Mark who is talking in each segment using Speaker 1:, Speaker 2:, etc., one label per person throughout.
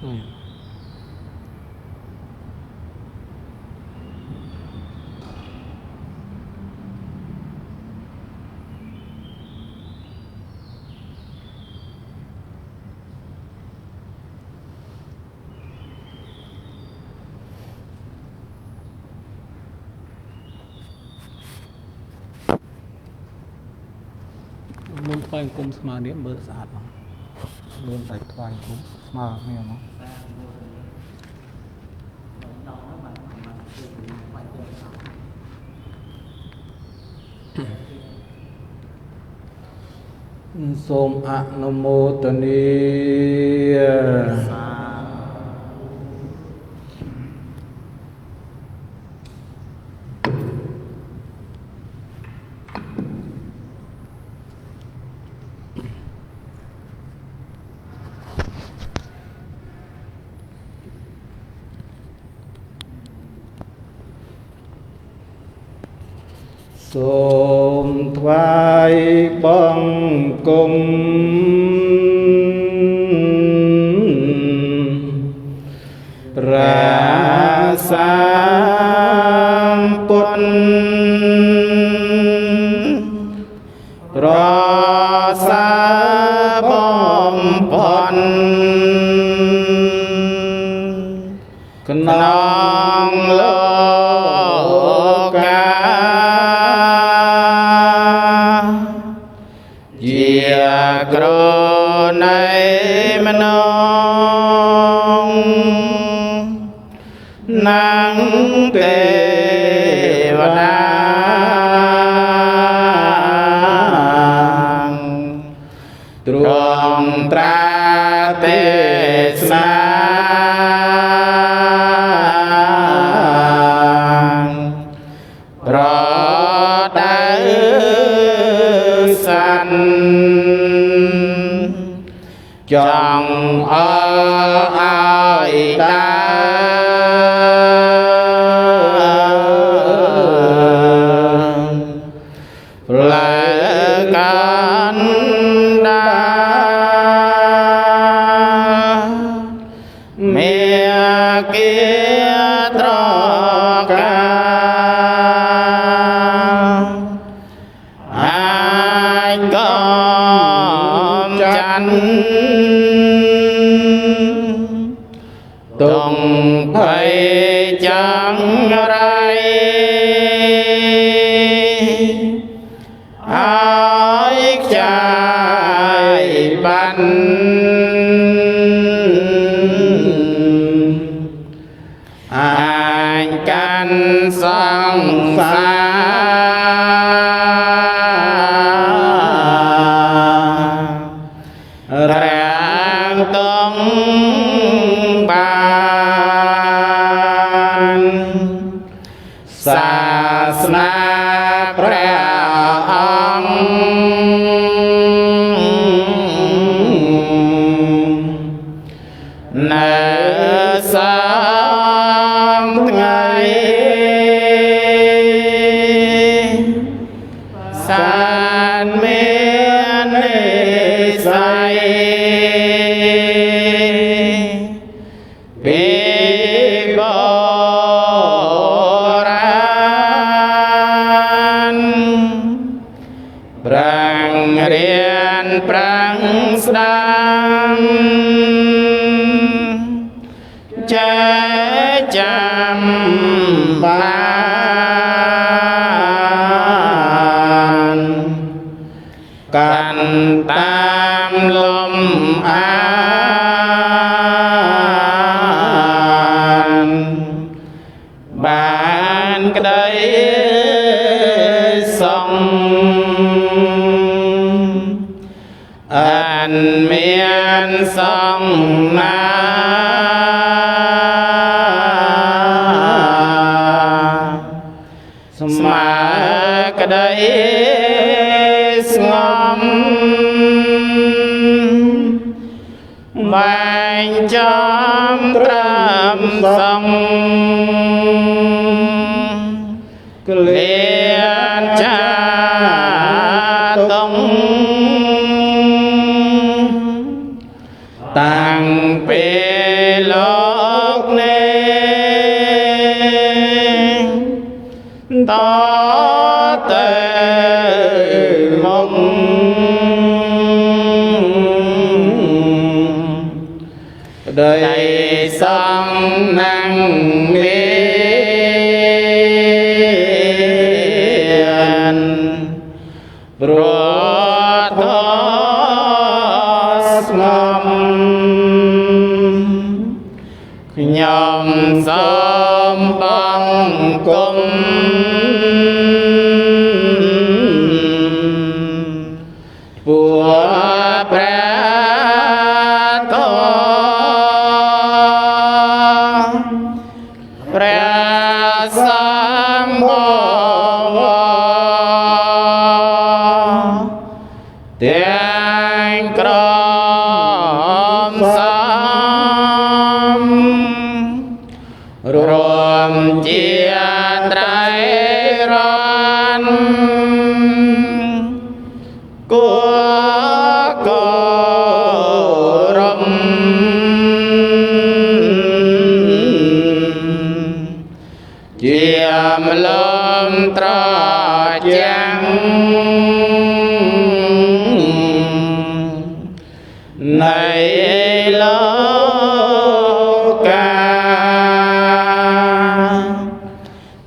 Speaker 1: luôn phai cung mà điểm bớt sạt mà luôn phải phai cung mà nghe nó Som Anumotani Som Thoại Bong Cung Pra Sang Pun Pra Sa Bom Pon Kenang Loka Krô này mà nông nắng tê và nàng truong tra tê sang rõ đã sanh chồng ơi ta lệ can đa mẹ kia trò ca ai con chanh tùng thầy chẳng rai ai chạy bắn anh can song xa rạng tung sa snaព្រះអង្គនៅសំថ្ងៃសានមាននិស័យពីបប្រាំងរៀនប្រាំងស្ដាំចេះចាំបានកាន់តាមលំអានបានក្តីសងanh miên sông na mà cái đấy ngom bài trong trầm sông liền cha tông tăng về สองนั่งเวียนโปรดทอสงมยมสมบังกุมปัวพระโตพระสัมโฆเตียงกรมสามรวมเจียไตรรันกัวโกรมเจียมลมตราจังในโลกา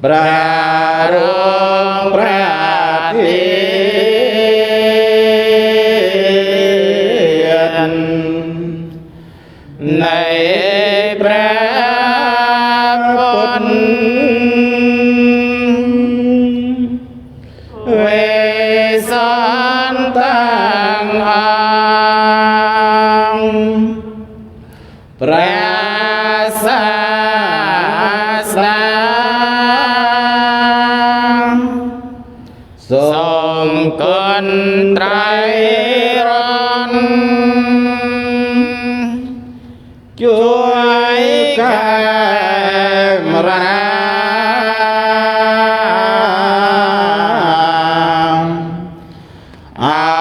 Speaker 1: พระรูปพระทินในพระพุทธเวสันตังอังพระศาสนาทรงคุณไตรรัตน์ช่วยแก้มราเอา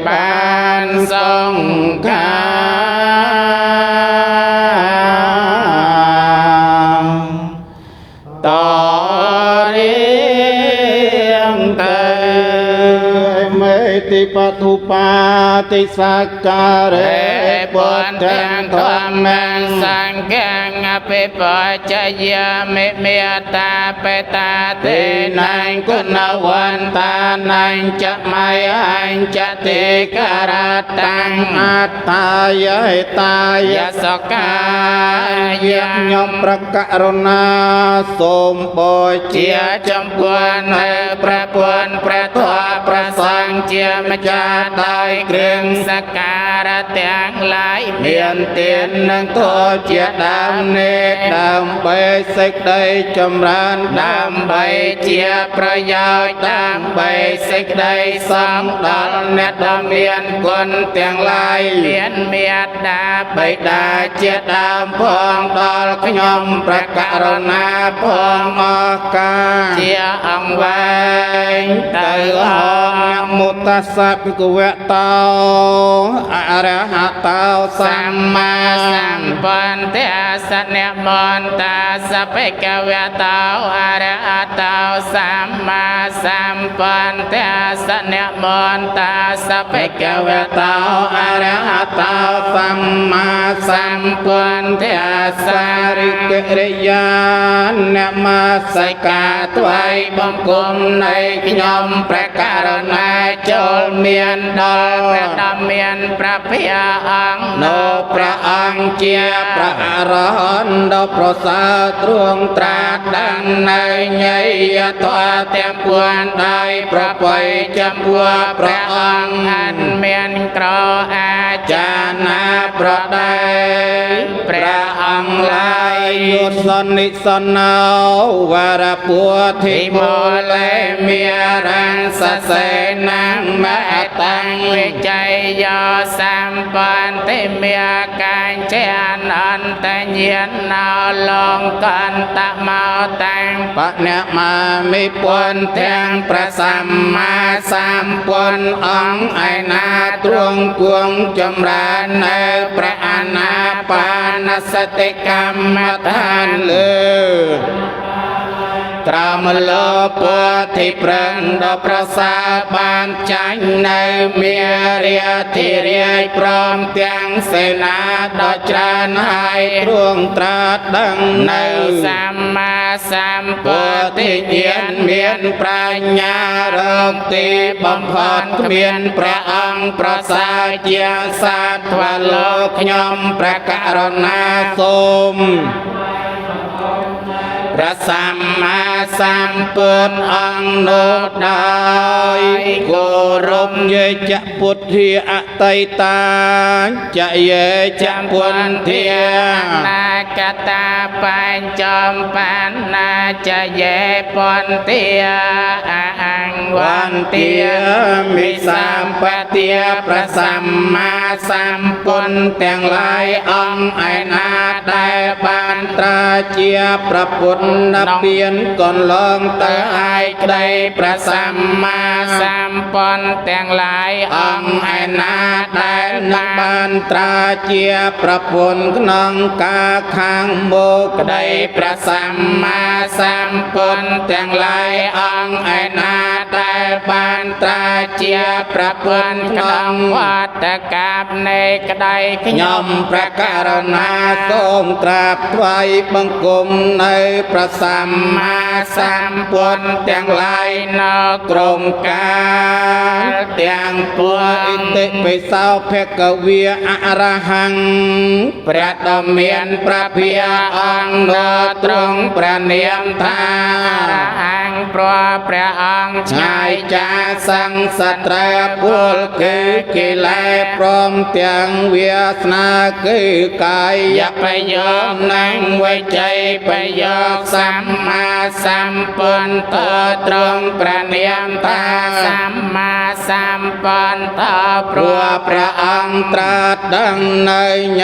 Speaker 1: ปานทรงคามต่อเรียงเตยเมติปทุปาติสักการเรปุถตังธรรมังสังฆังอภิปัจจยามิเมตตาเปตาเตนังคุณวันตานังจะไม่หังจะติการตังอัตตายะตายะสกายะยมประกรณาสมโพเจียจำพวนให้พระพวนพระทวพระสังเจียมจาได้เครื่องสักการะแต่งหลายเมียนเตียนนังโทเจียดำเนตดำไปสิกได้จำรานดำไปเจียประโยชน์ดำไปสิกได้สองดอลเนตดำเมียนคนเตียงลายเลียนเมียดาไปดาเจียดำพองดอลขยมประกรณาพองอากาเจียอังไว้เตือนมุตตะสัพพิกเวตตาอรหัตตาสัมมาสัมพุทธัสสะเนมนตาสัพพิกเวตตาอรหัตตาสัมมาสัมพุทธัสสะเนมนตาสัพพิกเวตตาอรหัตตาสัมมาสัมพุทธัสสะริกริยานเนมาสกาถวายบังคมในขยมประการณาจลเมียนดอพระดำเมียนพระพยาอังโนพระอังเจียพระอรหันต์ดอพระสาตรวงตราดดังในใหญ่ยถวาเต็มปวนได้พระปอยจำบัวพระอังอันเมียนกรออาจารย์นาพระได้พระอังลายยุสนิสนาวารปัวทิโมเลเมียรังสเสนังมะตังวิจัยยอสัมปันติเมียการเชนันตะเยียนนาลองกันตะเมาตังปะเนมามิปวนแทงประสัมมาสัมปวนองไอนาตรวงกวงจำราในพระอนาปานสติกรรมฐานเลือ ក្រមលោពតិប្រឹងដល់ប្រសាបានចាញ់នៅមារាធិរាយព្រមទាំងសេនាដ៏ច្រើនហើយទ្រង់ត្រាស់ដឹងនៅសម្មាសម្ពុទ្ធញ្ញាណមានប្រាជ្ញារកទីបំផុតគ្មានព្រះអង្គប្រសើរជាសាត្វលោកខ្ញុំព្រះករុណាសូមព្រះសម្មាសម្ពុទ្ធអង្គនោះដោយគោរពយេចពុទ្ធាអតីតាចយេចពុទ្ធានាកតាបញ្ចំបានណាចយេពន្ទាអង្វន្ទាមិសម្បទាព្រះសម្មាសម្ពុទ្ធទាំងឡាយអង្គឯណាដែលបានត្រាជាព្រះពុទ្ធនិព្វានកន្លងទៅឯក្តីព្រះសម្មាសម្ពុទ្ធទាំងឡាយអង្គឯណាដែលនឹងបានត្រាជាព្រះពុទ្ធក្នុងការខាងមុខក្តីព្រះសម្មាសម្ពុទ្ធទាំងឡាយអង្គឯណាដែលបានត្រាជាព្រះពុទ្ធក្នុងវត្តកាបនៃក្តីខ្ញុំព្រះករុណាសូមក្រាបថ្វាយបង្គំនៅព្រះសម្មាសម្ពុទ្ធទាំងឡាយនៅក្រុមការទាំងពួងឥតិពិសោភគវាអរហង្គព្រះដ៏មានព្រះភិយអង្គនោះទ្រង់ព្រះនាមថាអង្គព្រោះព្រះអង្គឆ្ងាយចាសង្សត្រូវពលគឺកិលេសព្រមទាំងវាសនាគឺកាយប្រយោគនិងវិច័យប្រយោគសម្មាសម្ពុទ្ធទ្រង់ព្រះនាមថាសម្មាសម្ពុទ្ធព្រោះព្រះអង្គត្រាស់ដឹងនៅញ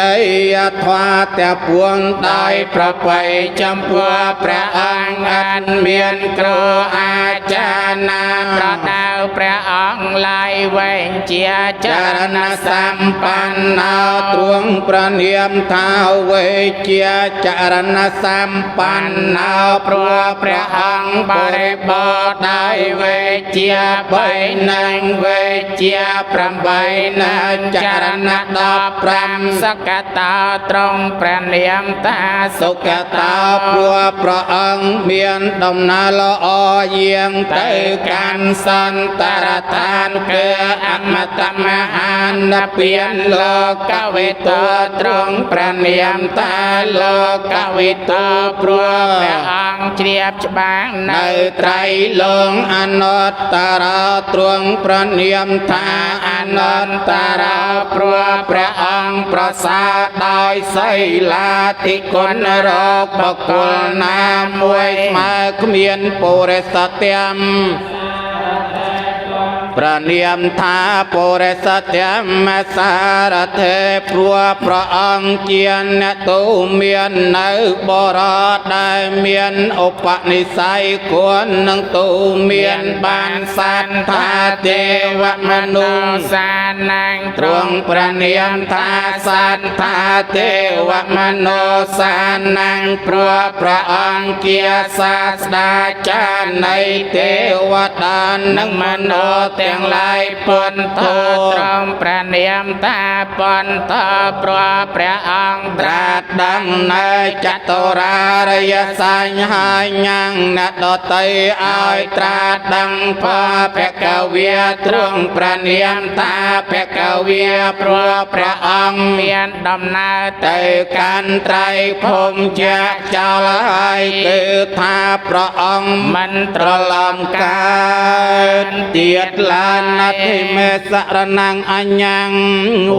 Speaker 1: យធម៌តែពួងដោយប្រពៃចំពោះព្រះអង្គអត់មានគ្រូអាចារ្យណាប្រដៅព្រះអង្គឡាយវែងជាចរណសម្បណ្ណោទ្រង់ព្រះនាមថាវេជាចរណសម្បណ្ណោព្រោះព្រះអង្គបរិបូរណ៍ដោយវេជា3និងវេជា8នៅចរណ15សកតោទ្រង់ព្រះនាមថាសុគតោព្រោះព្រះអង្គមានដំណើរល្អយាងទៅកាន់សន្តរឋានគឺអមតមហានិព្វានលោកវិទូទ្រង់ព្រះនាមថាលោកវិទូព្រោះព្រះអង្គជ្រាបច្បាស់នៅត្រៃលោកអនត្តរោទ្រង់ព្រះនាមថាអនត្តរោព្រោះព្រះអង្គប្រសើរដោយសីលាធិគុណរកបុគ្គលណាមួយស្មើគ្មានពុរិសទាំងព្រះនាមថាពុរិសទាំងសារថេព្រោះព្រះអង្គជាអ្នកទូមាននៅបរោដែលមានឧបនិស្ស័យគួរនឹងទូមានបានសន្តាទេវមនុស្សសានាងទ្រង់ព្រះនាមថាសន្តាទេវមនុស្សសានាងព្រោះព្រះអង្គជាសាស្តាចារ្យនៃទេវតានិងមនុស្សទាំងឡាយពន្ធទ្រង់ព្រះនាមថាពន្ធព្រោះព្រះអង្គត្រាស់ដឹងនៅចតុរារិយសញ្ញហើយញ៉ាំងអ្នកដតីឲ្យត្រាស់ដឹងផភគវាទ្រង់ព្រះនាមថាភគវាព្រោះព្រះអង្គមានដំណើរទៅកាន់ត្រៃភូមិជាចោលហើយគឺថាព្រះអង្គមិនត្រឡប់កើតទៀតឡានអធិមេសរណងអញ្ញង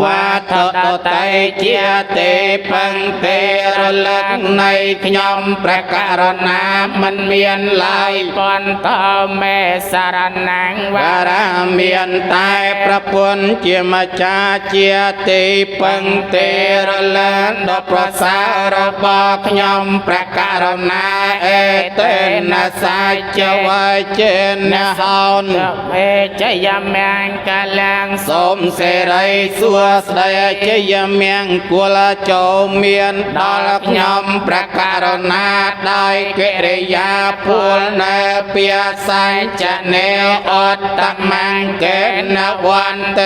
Speaker 1: វាថតតៃជាទេពឹងទេរលឹកនៃខ្ញុំព្រះករុណាមិនមានឡើយពន្ធមេសរណងវារាមានតែព្រះពុទ្ធជាម្ចាស់ជាទេពឹងទេរលឹកដ៏ប្រសើររបស់ខ្ញុំព្រះករុណាអេតេនសាចវៃចេនហោនអេចេ
Speaker 2: ยามงกาลัง
Speaker 1: สมเสรีสัวสดายเจยเมียงกุลโจเมียนดอลยมประการนาได้เกริยาพูลเนเปียสัยจะเนอดตมังเกณวันเต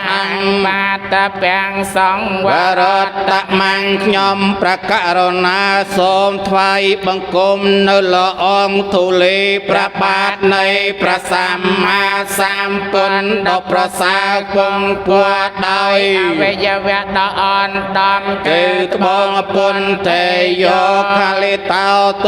Speaker 1: หัง
Speaker 2: มาตะแปงสอง
Speaker 1: ว
Speaker 2: ว
Speaker 1: รตมังยมประการนาสมทวายบังคมนละอองทุลีประบาทในประสัมมาสัมพุทธประสาคงปวดดอย
Speaker 2: อวัยวะดอนดอม
Speaker 1: คือตบองปุนเตโยคาลิตาโต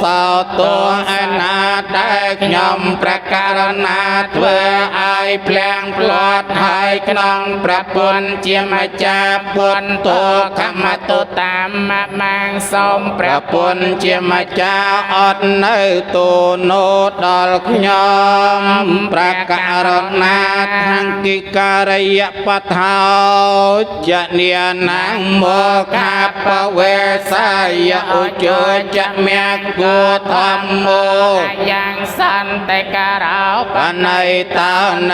Speaker 1: สาวตัวอนาได้ยมประการนาเถื่อไอเพลงปลอดหายกนองประปุนเจียมจาปุนตัวขมตุ
Speaker 2: ตามมามังสมป
Speaker 1: ประ ระปุนเจียมจาอดเนตัวโนดอลยมประการนาทังกิการยปะทาวจะเนียนังโมกาปเวสายอุจจะเมียกุธรรมโม
Speaker 2: ยังสันแต่การาว
Speaker 1: ปนัยตาใน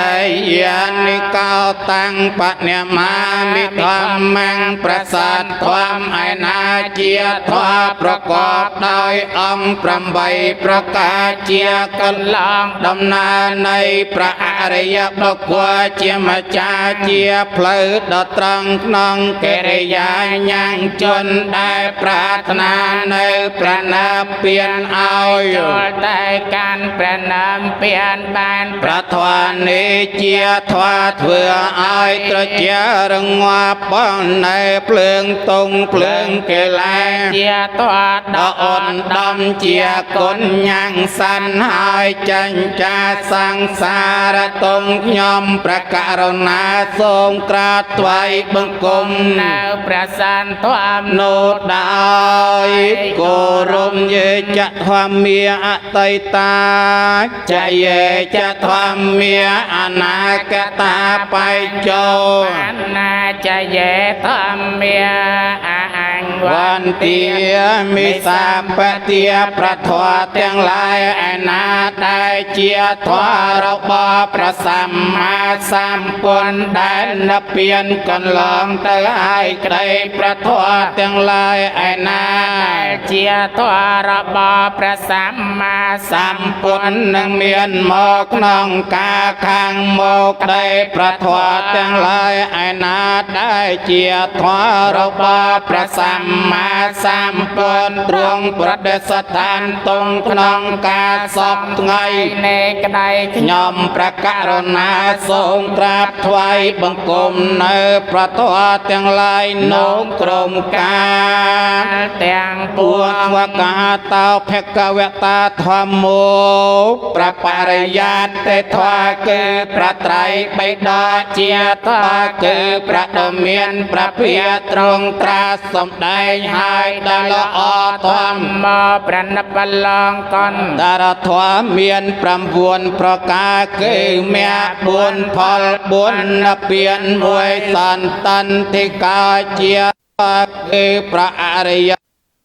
Speaker 1: ยานิกาวตังปะเนมามิธรรมังประสาทความไอนาเจียทวาประกอบโดยองค์ประใบประกาศเจียกันลองดำนาในพระอริยบุคคลเจียมจาเจียเพลิดดตรังนองเกริยายังจนได้ปรารถนาในประนาเปลี่ยนเอา
Speaker 2: โจลได้การประนามเปลี่ยนบาน
Speaker 1: ประทวานิเจียทวาเถื่อไอตระเจียรังวาป้องในเปลืองตรงเปลืองเกลา
Speaker 2: เจียตัวด
Speaker 1: ด
Speaker 2: อ
Speaker 1: อ่อนดำเจียกนยังสันหายจันจาสังสารตรงยมประการนาทรงกราดไว้บังคม
Speaker 2: นาวประสานความ
Speaker 1: โนดายโกรมเยจะทวามเมียอไตตาจะเยจะทวามเมียอนาคตาไปโจ
Speaker 2: ปันนาจะเยธรรมเมียอัง
Speaker 1: วันเตียมิสาปเตียประทวเตียงลายอนาได้เจียทวารบประสัมมาสัมพุทธได้นเปลี่ยนกันลองเตอให้ไกลประทวเตียงลายอนา
Speaker 2: เจียตัวระบอประสัมมาสั
Speaker 1: สั
Speaker 2: ม
Speaker 1: ม
Speaker 2: พุ
Speaker 1: พุ
Speaker 2: ท
Speaker 1: ทธนังเมียนหมอกน้องกาคังโมกได้ประทวเตียงลายอนาได้เจียทวารบประสัมมาสัมพุทธดวงประเดสถานตรงขนองกาสอบไง
Speaker 2: ในกระได
Speaker 1: ยอมประการนาทรงกราบถวายบังคมในประทวเตียงลายโนกรมการ
Speaker 2: แต่ง
Speaker 1: ป
Speaker 2: ป
Speaker 1: ว
Speaker 2: ว
Speaker 1: ง
Speaker 2: ง
Speaker 1: วกาตาเพกเวตาธรรมโมประปริยาเตทวาคือพระไตรปิฎกเจียทวาคือพระดมเมียนพระเพียรตรงตราสมได้ให้ได้ละอธรรม
Speaker 2: มอประนบลองก่อน
Speaker 1: ดารทวาเมียนประมวลประกาคือเมียบุญพลบุญเปลี่ยนมวยสันตันติกาเจียคือพระอริย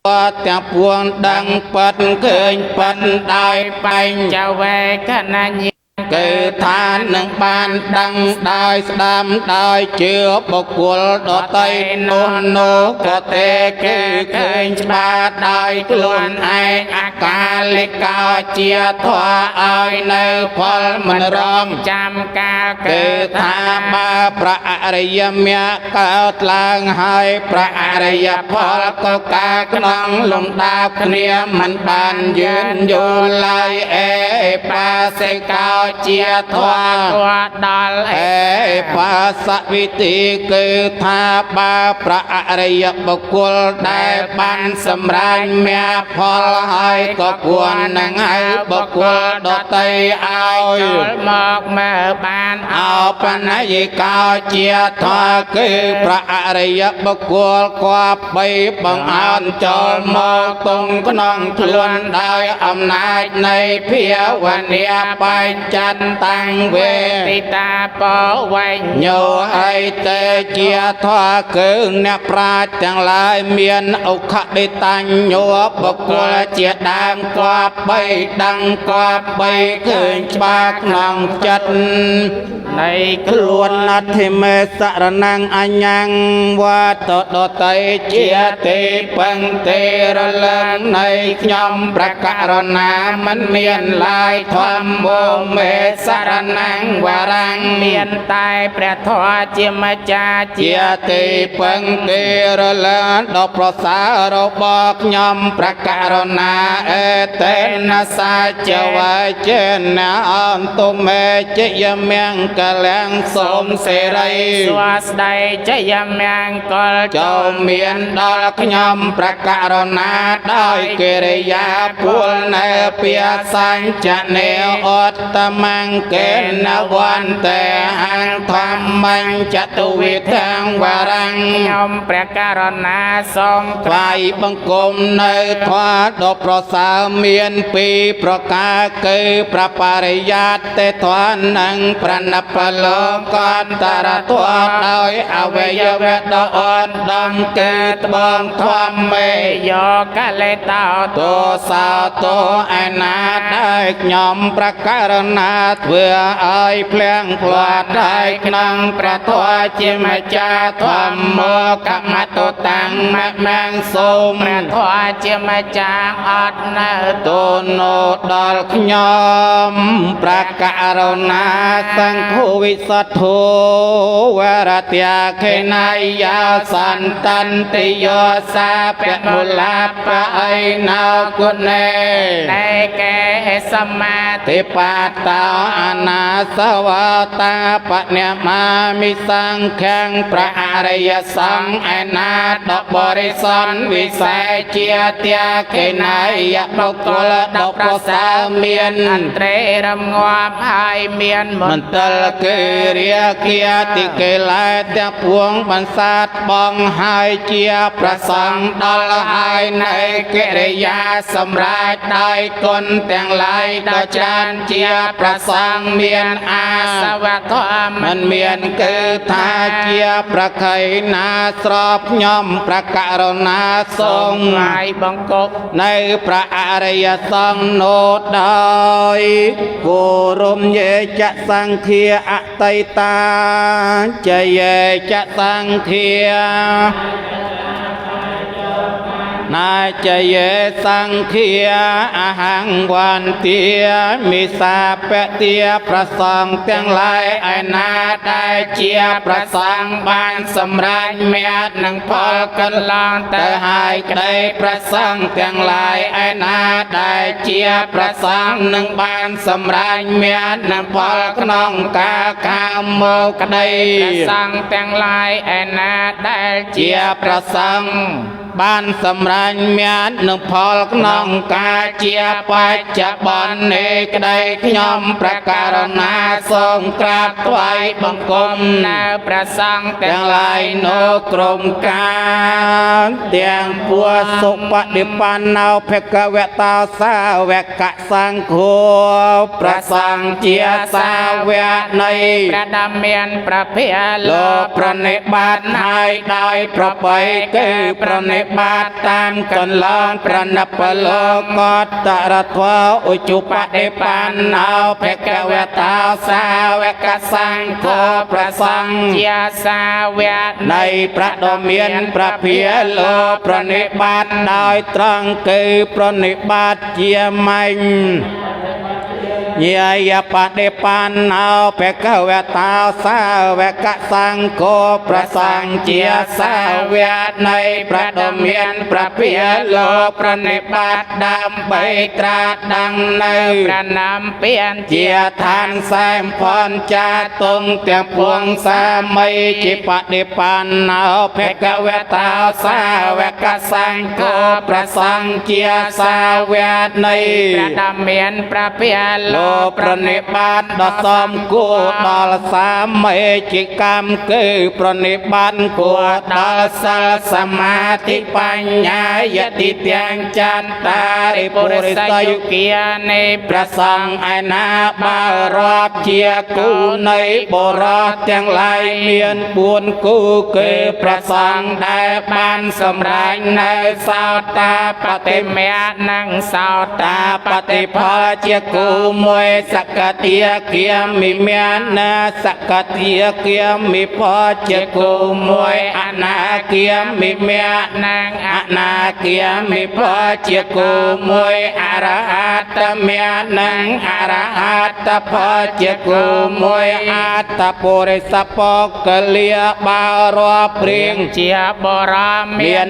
Speaker 1: ว่าแต่พวงดังปัดเคยปัดได้ไป
Speaker 2: จะเวขณะยิ
Speaker 1: คือทานหนึ่งบานดังได้สดามได้เชื่อบุคคลดอไตโนโนก็เตคือเคยบาได้กลุนไออากาลิกาเจียทว่าไอในพลมันรอง
Speaker 2: จำกา
Speaker 1: คือทาบาพระอริยเมียกาตลางให้พระอริยพลก็กากนองลงดาบเนียมันบานยืนอยู่ลายเอปาเสกาเจียทวา
Speaker 2: ตัวดอล
Speaker 1: เอปาสวิติคือทาบาพระอริยบุคคลได้บันสำราญเมียพลให้ก็ควรนั่งให้บุคคลดอไตเอา
Speaker 2: โจลหมอกเมื่อบาน
Speaker 1: เอาปนัยกาเจียทาคือพระอริยบุคคลกว่าไปบังอ่านจอมมอกตรงขนองคลวนได้อำนาจในเพียวันเนียไปใจ តតាំងវេ
Speaker 2: ติตาปอวัญ
Speaker 1: ញោឲ្យតែជាធម៌គឺអ្នកប្រាជ្ញទាំងឡាយមានអុខដេតាញ្ញោបុគ្គលជាដើមគប្បីដឹងគប្បីឃើញច្បាស់ក្នុងចិត្ត
Speaker 2: ใน
Speaker 1: ខ្លួនអធិមេសរណងអញ្ញងវត្តដតៃជាទេបឹងទេរលឹងនៃខ្ញុំប្រការណាមិនមានឡាយធម្មោមេសរណងវរាំង
Speaker 2: មានតែព្រះធម៌ជាម្ចាស់
Speaker 1: ជាទេពឹងទេរលាដល់ប្រសើររបស់ខ្ញុំប្រការណាអេតេនសាចវាចេណាអន្តមេជយមង្គលាំងសូមសេរី
Speaker 2: សួស្ដីចយមង្គល
Speaker 1: ចូលមានដល់ខ្ញុំប្រការណាដោយកិរិយាពលនៅពាសញ្ចនេអត្តមង្គេនវន្តេអធម្មញ្ចតុវិធាងវរាំង
Speaker 2: ខ្ញុំព្រះករុណាសូម
Speaker 1: ថ្វាយបង្គំនៅធម៌ដ៏ប្រសើរមានពីរប្រការគឺប្របរិយាទេធម៌និងប្រណិបលោកន្តរធម៌ដោយអវយវៈដ៏អត់ដំគឺត្បូងធម្មមេ
Speaker 2: យោកលេតោ
Speaker 1: ទោសោទោអនាដែលខ្ញុំប្រការណាធ្វើឲ្យភ្លៀងផ្លាត់ហើយក្នុងព្រះធម៌ជាម្ចាស់ធម្មមកមតតាំងមង្គសូម
Speaker 2: ព្រះធម៌ជាម្ចាស់អត់នៅ
Speaker 1: ទោណូដល់ខ្ញុំប្រការណាសង្ឃុវិសទ្ធោវរត្យាខេណាយាសន្តន្តិយោសាពមូលាបអៃណោគុណេ
Speaker 2: តែកេសមាធិ
Speaker 1: ទេបាតោអនាសវតាបញ្ញាមាមិសង្ឃังព្រះអរិយសង្ឃឯណាដបរិសន្វិសេជាទាកេណាយបុគ្គលដ៏ប្រសើរមាន
Speaker 2: អន្ត្រេរំងាប់ហើយមានម
Speaker 1: ម
Speaker 2: ន្ត
Speaker 1: ន្តលកិរិយាគិតិកេលែទាំងពួងបន្សាទបងហើយជាប្រសង្ឃដល់ហើយនៃកិរិយាសម្រាប់ដោយគុណទាំងឡាយដ៏ច្រើនជាប្រសង្ឃមានអា
Speaker 2: ស
Speaker 1: ស
Speaker 2: វធម៌
Speaker 1: មិនមានគឺថាជាប្រកៃណាស្របខ្ញុំប្រការណាសូម
Speaker 2: ហើយបង្គប់
Speaker 1: នៅព្រះអរិយសង្ឃនោដោយគោរមយេចសង្ឃាអតីតាចយេចសង្ឃាណាចយេសង្ឃាអហង្វន្ទាមិសាបតិប្រសង្ឃទាំងឡាយឯណាដែលជាប្រសង្ឃបានសម្រេចមេតនឹងផលកន្លងទៅហើយក្តីប្រសង្ឃទាំងឡាយឯណាដែលជាប្រសង្ឃនឹងបានសម្រេចមេតនឹងផលក្នុងការកាមមកក្តី
Speaker 2: ព្រះសង្ឃទាំងឡាយឯណាដែលជា
Speaker 1: ជាប្រសង្ឃបានសម្រេចមាននឹងផលក្នុងការជាបច្ចុប្បន្ននេះក្តីខ្ញុំប្រការណាសូមក្រាបថ្វាយបង្គំ
Speaker 2: នៅព្រះសង្ឃទាំង
Speaker 1: ទាំងឡាយនៅក្រុមការទាំងពួសុបដិបណ្ណោភគវតោសាវកសង្ឃោប្រសង្ឃជាសាវកនៃ
Speaker 2: ព្រះដ៏មានព្រះភិយ
Speaker 1: លោកប្រណិប័តហើយដោយប្របីគឺប្រណិប័តតាមកន្លងប្រណិបលោកតរធោឧជបដិបណ្ណោភគវតោសាវកសង្ឃោប្រសង្ឃ
Speaker 2: ជាសាវក
Speaker 1: នៃព្រះដ៏មានព្រះភិយលោកប្រណិប័តដោយត្រង់គឺប្រណិប័តជាម៉េច ញាយបដិបណ្ណោភគវតោសាវកសង្ឃោប្រសង្ឃជាសាវកនៃព្រះដ៏មានព្រះភិយលោកប្រណិប័តដើម្បីត្រាស់ដឹងនៅ
Speaker 2: ព្រះនាមពៀន
Speaker 1: ជាឋានសែមផនចាទងទាំងពួងសាមីជាបដិបណ្ណោភគវតោសាវកសង្ឃោប្រសង្ឃជាសាវកនៃ
Speaker 2: ព្រះដ៏មានព្រះភិយ
Speaker 1: លោ ប្រនិបាតដ៏សមគួរដល់សាមេជាកម្មគឺប្រនិបាតគួរដល់សិលសមាធិបញ្ញាយតិទាំងចន្តារិពុរិសយុគានៃព្រះសង្ឃឯណាបើរាប់ជាគូនៃបុរសទាំងឡាយមាន4គូគឺព្រះសង្ឃដែលបានសម្រេចនៅសោតាបតិមៈនិងសោតាបតិផលជាគូមួយសកតិគាមិមណាសកតិគាមិផលជាគូមួយអនាគាមិមនិងអនាគាមិផលជាគូមួយអរហតមនិងអរហតផលជាគូមួយអត្តពុរិសពកលាបើរាប់ព្រៀងជាបរមមាន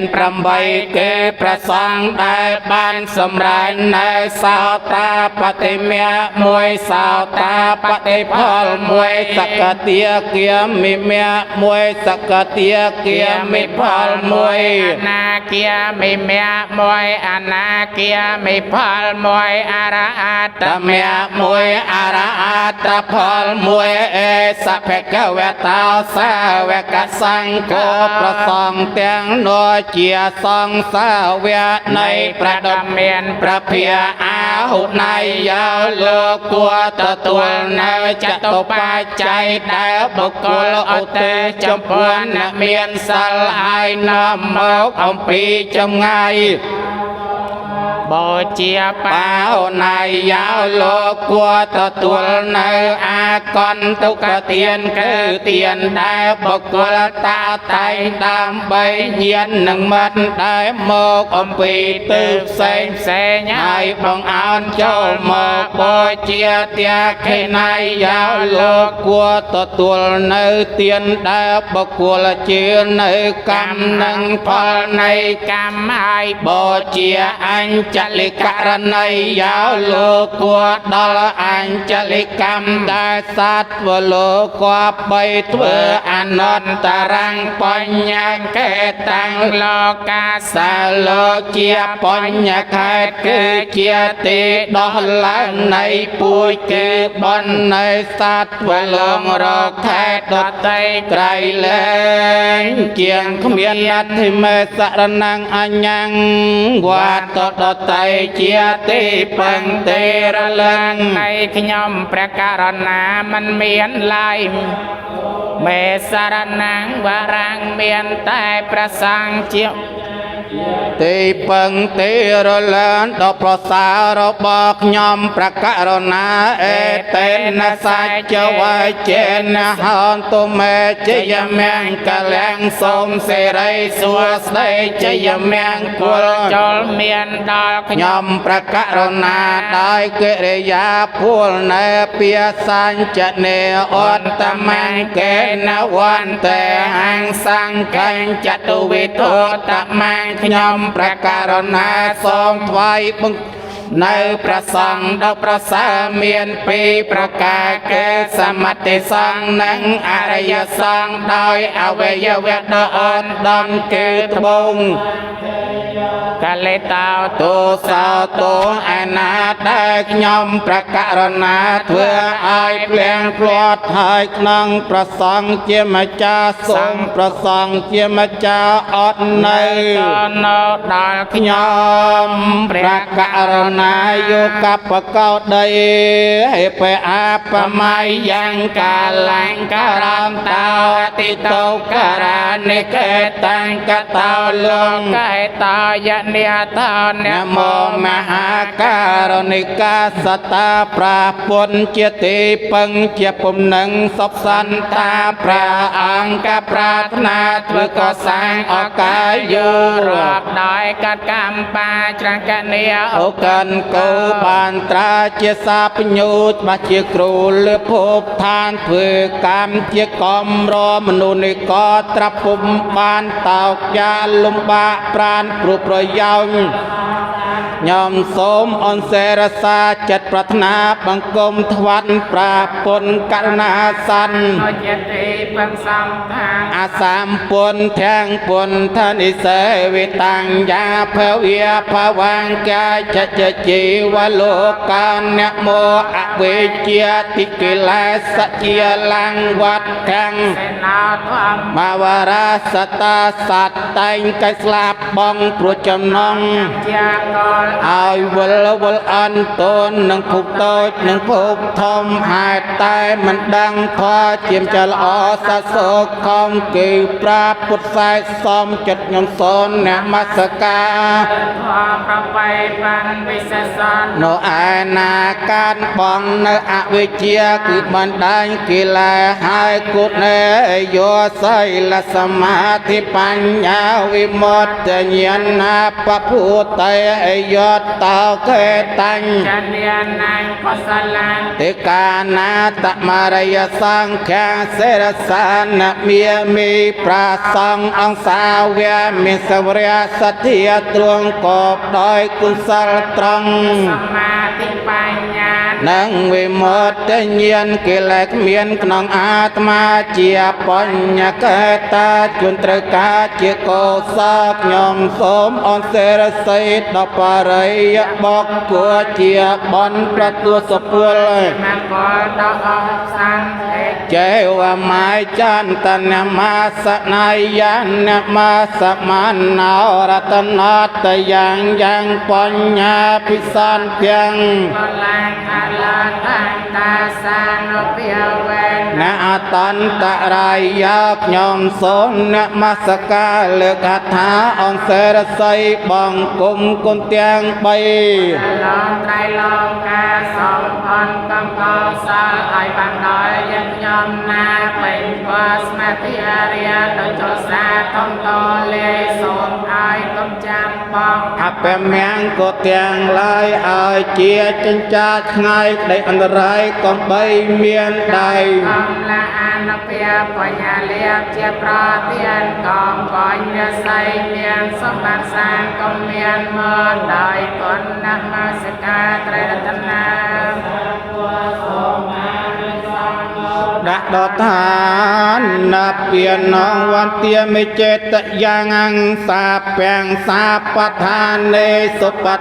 Speaker 1: 8គឺព្រះសង្ឃដែលបានសម្រេចនៅសោតាបតិមៈមួយសោតាបតិផលមួយសកតិគាមិមៈមួយសកតិគាមិផលមួយអនាគាមិមៈមួយអនាគាមិផលមួយអរហតមៈមួយអរហតផលមួយអេសភគវតោសាវកសង្ឃោប្រសង្ឃទាំងនោះជាសង្ឃសាវកនៃព្រះដ៏មានព្រះភិយអាហុណៃយោលោកគួរទទួលនៅចតុបច្ច័យដែលបុគ្គលឧទ្ទិសចំពោះអ្នកមានសិលហើយនាំមកអំពីចម្ងាយបូជាបាវណាយយោលោកគួរទទួលនៅអាកន្តុកទានគឺទានដែលបុគ្គលតាតែងដើម្បីញាណនឹងមិត្តដែលមកអំពីទិសផ្សេងហើយបងអោនចូលមកបូជាទាខេណាយយោលោកគួរទទួលនៅទានដែលបុគ្គលជានៅកម្មនិងផលនៃកម្មហើយបូជាអញ្ចលិករណីយោលោកគួរដល់អញ្ចលិកម្មដែលសត្វលោកគប្បីធ្វើអនន្តរង្សបញ្ញកេតាំងលោកាសាលោកជាបញ្ញខេតគឺជាទីដោះឡើងនៃពួយគឺបននៃសត្វលោករកខេតដតីក្រៃលែងជាងគ្មានអធិមេសរណងអញ្ញងវត្តដតីជាទីពឹងទេរលឹងនៃខ្ញុំព្រះករុណាមិនមានឡើយមេសរណងវរាំងមានតែព្រះសង្ឃជាទីពឹងទីរលឿនដល់ប្រសើររបស់ខ្ញុំព្រះករុណាអេតេនសច្ចវៃចេនហនតុមេជយមង្គលាំងសូមសេរីសួស្តីជយមង្គលចូលមានដល់ខ្ញុំព្រះករុណាដោយកិរិយាពលនៃពាសញ្ចនេអន្តមង្គេនវន្តេហੰសង្ឃញ្ចតុវិធោតមង្គខ្ញុំព្រះករុណាសូមថ្វាយបង្គំនៅព្រះសង្ឃដ៏ប្រសើរមានពីរប្រការគឺសមតិសង្ឃនិងអរិយសង្ឃដោយអវយវៈដ៏អនដំគឺត្បូងកលេតោទោសោទោឯណាដែលខ្ញុំព្រះករុណាធ្វើឲ្យភ្លៀងភ្លាត់ហើយក្នុងព្រះសង្ឃជាម្ចាស់សូមព្រះសង្ឃជាម្ចាស់អត់នៅដល់ខ្ញុំព្រះករុណាយកបកោដីហេបអាបមយយ៉ាងកាលង្ការំតោអតិតោការានិកេតាំងកតោលងកេតោយនិតោនមោមហាការនិកាសតាប្រាពុនជាទីពឹងជាពំនឹងសពសន្តាប្រាអង្គប្រាថ្នាធ្វើកសាងអកាយយោរាប់ដោយកកម្មបាច្រកនីអកិនកោបានត្រាជាសាបញ្ញូចបាជាគ្រូលើភពឋានធ្វើកម្មជាកំរមនុស្សនេះក៏ត្រាប់ពុំបានតោកយ៉ាលំបាកប្រានព្រោះប្រយោជន៍ ញោមសូមអនសេរសាចិត្តប្រាថ្នាបង្គំថ្វាន់ប្រាពុនករណាសន្ន
Speaker 2: អជាទីបំសំថាង
Speaker 1: អាសាមពុនធាំងពុនធនិសេវិតាំងយាភវិភវាងកាចចជីវលោកកានមោអវេជាតិកិលេសជាឡាំងវត្តខាង
Speaker 2: សេនោធម្ម
Speaker 1: មាវរាសតាសត្វតែងកៃស្លាប់បងព្រោះចំណង
Speaker 2: ជាកល
Speaker 1: ឲ្យវល់អន្តូននឹងភពតូចនឹងភពធំហេតុតែមិនដឹងខជាមចលអសសោកខំគឺប្រាពុទ្ធសាសសំចិត្តខ្ញុំសូននមស្ការ
Speaker 2: ធម៌ប្របីបានវិសេសន
Speaker 1: នៅឯណាកានបងនៅអវិជ្ជាគឺបានដាញ់កិលេសហើយគុណេយោសីលសមាធិបញ្ញាវិមុតតិញ្ញាណាបពុតេយតតោកេតាញ់
Speaker 2: ចញ្ញានាងកុសលាន
Speaker 1: ទេកាណាតមរយសង្ឃាសេរសានមាមីប្រាសង្ឃអង្គសាវៈមានសវរៈសទ្ធាទ្រង់កបដោយគុសលត្រង់
Speaker 2: សមាធិបញ្ញា
Speaker 1: នឹងវិមុតតិញ្ញាណកិលេសមានក្នុងអាត្មាជាបញ្ញកេតាជួនត្រូវការជាកោសលខ្ញុំសូមអនសេរសេដល់បរិយបកគួរជាបនប្រទួសពល
Speaker 2: មង្គលដល់អស់សង្ឃេ
Speaker 1: ចេវមាយចន្ទនមាសនាយានមាសមានណោរតនតយ៉ាងយ៉ាងបញ្ញាពិសន្ទាំង
Speaker 2: បលាងអលតាតាសានុភាវេ
Speaker 1: ណអតន្តរាយាខ្ញុំសូមនមស្ការលើកថាអង្គសេរស័យបងគុំគុណទាំង3
Speaker 2: ឡងត្រៃឡងកាសំផនកំកោសលឲ្យបានដល់យើងខ្ញុំណាពេញវ៉ាស្មាធិអារិយទៅចុះសាធំតលេសូមឲ្យកុំចាំបង
Speaker 1: អពមង្គក៏ទាំងឡាយឲ្យជាចិញ្ចាចឆ្ងាយដីអន្តរាយកំបីមានដៃ
Speaker 2: កំឡាអានុភាបញ្ញាលៀបជាប្រទានកំបញ្ញស័យមានសម្បត្តិសាងកំមានមកដោយគុណនមស្ការត្រៃរតនា
Speaker 1: ដាក់ដល់ឋានណាពៀននងវន្ទាមិចេតយ៉ាងអង្សាពាំងសាបឋានេសុបត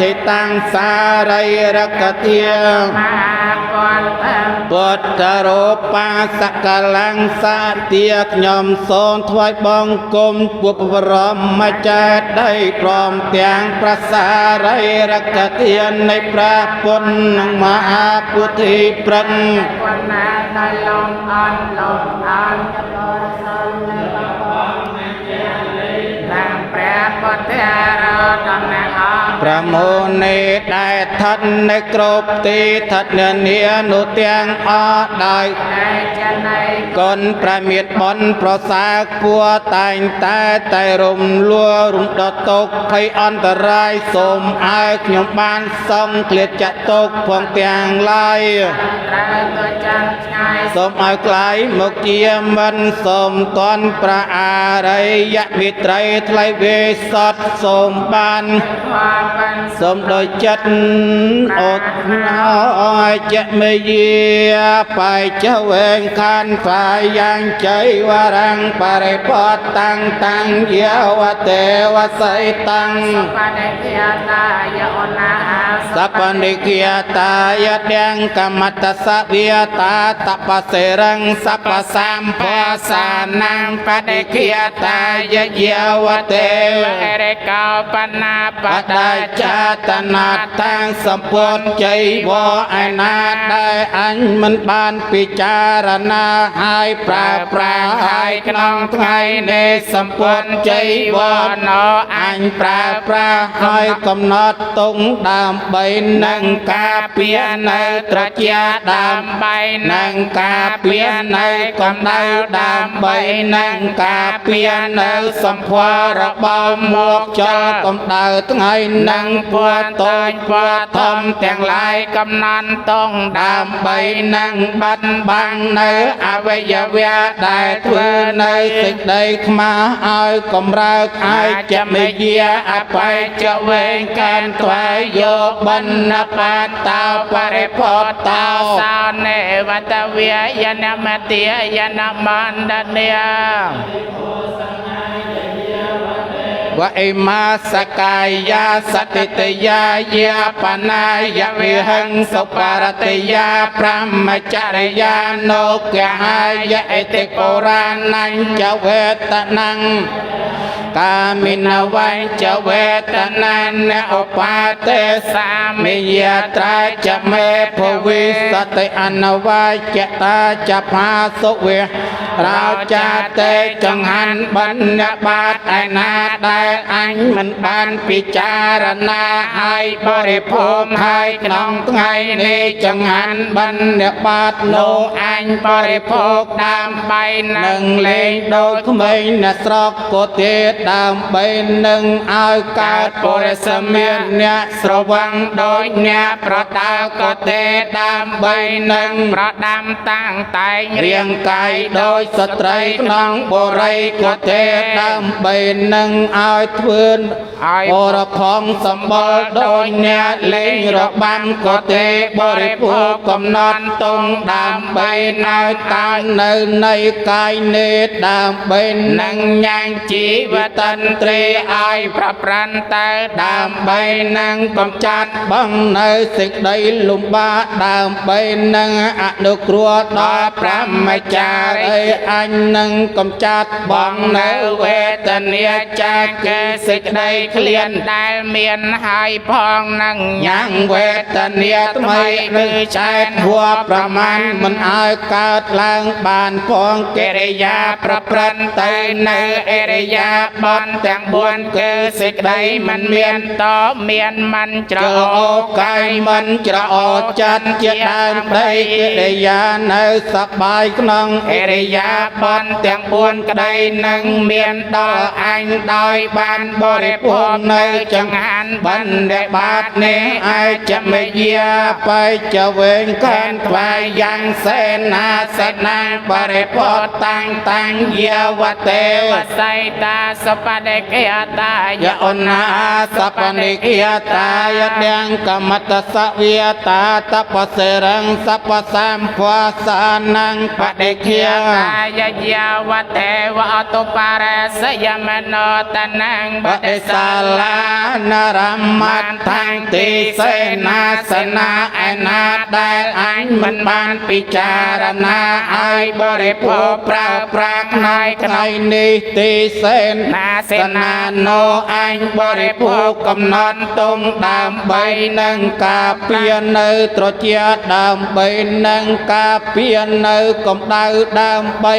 Speaker 1: តិតាំងសារិរកធា
Speaker 2: មហាពុទ្ធ
Speaker 1: ពុទ្ធរូបាសកលាំងសាទាខ្ញុំសូមថ្វាយបង្គំពុទ្ធបរមចេតិយព្រមទាំងប្រសារិរកធានៃព្រះពុទ្ធនិងមហាពុទ្ធិព្រឹង
Speaker 2: ពុទ្ធណាដល់លំអន់លំអន់បរិសុទ្ធនៅបងតាមព្រះពុទ្ធរតនៈ
Speaker 1: ប្រមោនេដែលស្ថិតនៅគ្រប់ទីស្ថិតនានានោះទាំងអស់ដោយ
Speaker 2: តែចំណៃ
Speaker 1: គុណប្រមាទបនប្រសើរគួរតែងតែរំលួរំដត់ទុកភ័យអន្តរាយសូមឲ្យខ្ញុំបានសង្ឃ្លាតចាក់ទុកផងទាំងឡាយ
Speaker 2: ត្រូវទៅចាំឆ្ងាយ
Speaker 1: សូមឲ្យក្លាយមកជាមិនសូមតន់ព្រះអរិយមេត្រីថ្លៃវេសតសូមបាន
Speaker 2: ធម៌បាន
Speaker 1: សូមដោយចិត្តអត់ឲ្យចមេយាបាយចវែងខានសាយ៉ាងចៃវរាំងបរិបតតាំងតាំងយាវទេវស័យតាំង
Speaker 2: បដិយាតាយអនាអា
Speaker 1: សពនិគាតាយទាំងកម្មតសវិតាតបសេរੰសពសម្ផាសានាងបដិគាតាយយាវទេ
Speaker 2: រេកោបណាប
Speaker 1: បដិចាតនាតាំងសម្ពន្ធជ័យវឯណាដែលអញមិនបានពិចារណាហើយប្រើប្រាស់ហើយក្នុងថ្ងៃនេះសម្ពន្ធជ័យវណោអញប្រើប្រាស់ហើយកំណត់ទងដើម្បីនឹងការពារនៅត្រជាដើម្បីនឹងការពារនៅកម្ដៅដើម្បីនឹងការពារនៅសម្ភាររបស់មកចលកម្ដៅថ្ងៃ នឹងពួតតូចពួតធំទាំងឡាយកំណន់តងដើម្បីនឹងបាត់បាំងនៅអវយវៈដែលធ្វើនៅសេចក្តីខ្មាស់ឲ្យកំរើកឲ្យចមេយាអបាយចវេងកានថ្វាយយកបណ្ណបាតតោបរិផតតោសោនេវតវិយនមតិយនមណ្ឌនេវអិមាសកាយាសតិតយាយាបណាយវិហិង្សុបរតយាព្រមចរិយានោកហាយអតិកោរាណញ្ចវេតនੰកាមិណវញ្ចវេតនានឧបាទេសាមិយត្រាចមេភវិសតិអនវាចតាចផាសុវេរោចាតេចង្ហាន់បណ្ណបាតឯណាដែលអញមិនបានពិចារណាឲ្យបរិភោគហើយក្នុងថ្ងៃនេះចង្ហាន់បណ្ណបាតនោះអញបរិភោគដើម្បីនឹងលេងដូចក្មេងអ្នកស្រុកក៏ទេដើម្បីនឹងឲ្យកើតបរិសមានអ្នកស្រវឹងដោយអ្នកប្រដៅក៏ទេដើម្បីនឹងប្រដាំតាំងតែងរាងកាយដោយស្ត្រីក្នុងបរិយក៏ទេដើម្បីនឹងឲ្យធ្វើឲ្យបរខំសម្បល់ដោយអ្នកលេងរបាំក៏ទេបរិភោគកំណត់ទងដើម្បីឲ្យតាននៅនៃកាយនេតដើម្បីនឹងញ៉ាំងជីវតន្ត្រីឲ្យប្រប្រាន់តែដើម្បីនឹងកំចាត់បងនៅសេចក្តីលំបាកដើម្បីនឹងអនុគ្រោះដល់ព្រមចារីអញនឹងកំចាត់បងនៅវេទនាចាគេសេចក្តីក្លៀនដែលមានហើយផងនឹងញ៉ាំងវេទនាថ្មីឬចែកហួប្រមាណមិនឲ្យកើតឡើងបានផងកិរិយាប្រព្រឹត្តទៅនៅអរិយាបថទាំង4គឺសេចក្តីមិនមានតមានមិនច្រអូកាយមិនច្រអូចិត្តជាដើមដីកិរិយានៅសប្បាយក្នុងអរិយាបថទាំង4ក្តីនឹងមានដល់អញដោយបានបរិភោគនៅចង្ហាន់បណ្ឌបាតនេះអាចចមេយាបាយចវេងកានថ្វាយយ៉ាងសេនាសនាបរិភោគតាំងយាវតេវសៃតាសបដេកយតាយអនាសបនិកយតាយទាំងកមតសវិយតាតបសេរងសពសម្ភវសានងបដិឃាតាយយាវតេវអតុបរសយមនោតនងបដិសាលានរមត្ថង្តិសេនាសនាឯណាដែលអញមិនបានពិចារណាឲ្យបរិភោគប្រើប្រាស់ថ្ងៃនេះទីសេនាសនានោអញបរិភោគកំណត់ទងដើម្បីនឹងការពៀនៅត្រជាដើម្បីនឹងការពៀនៅកម្ដៅដើម្បី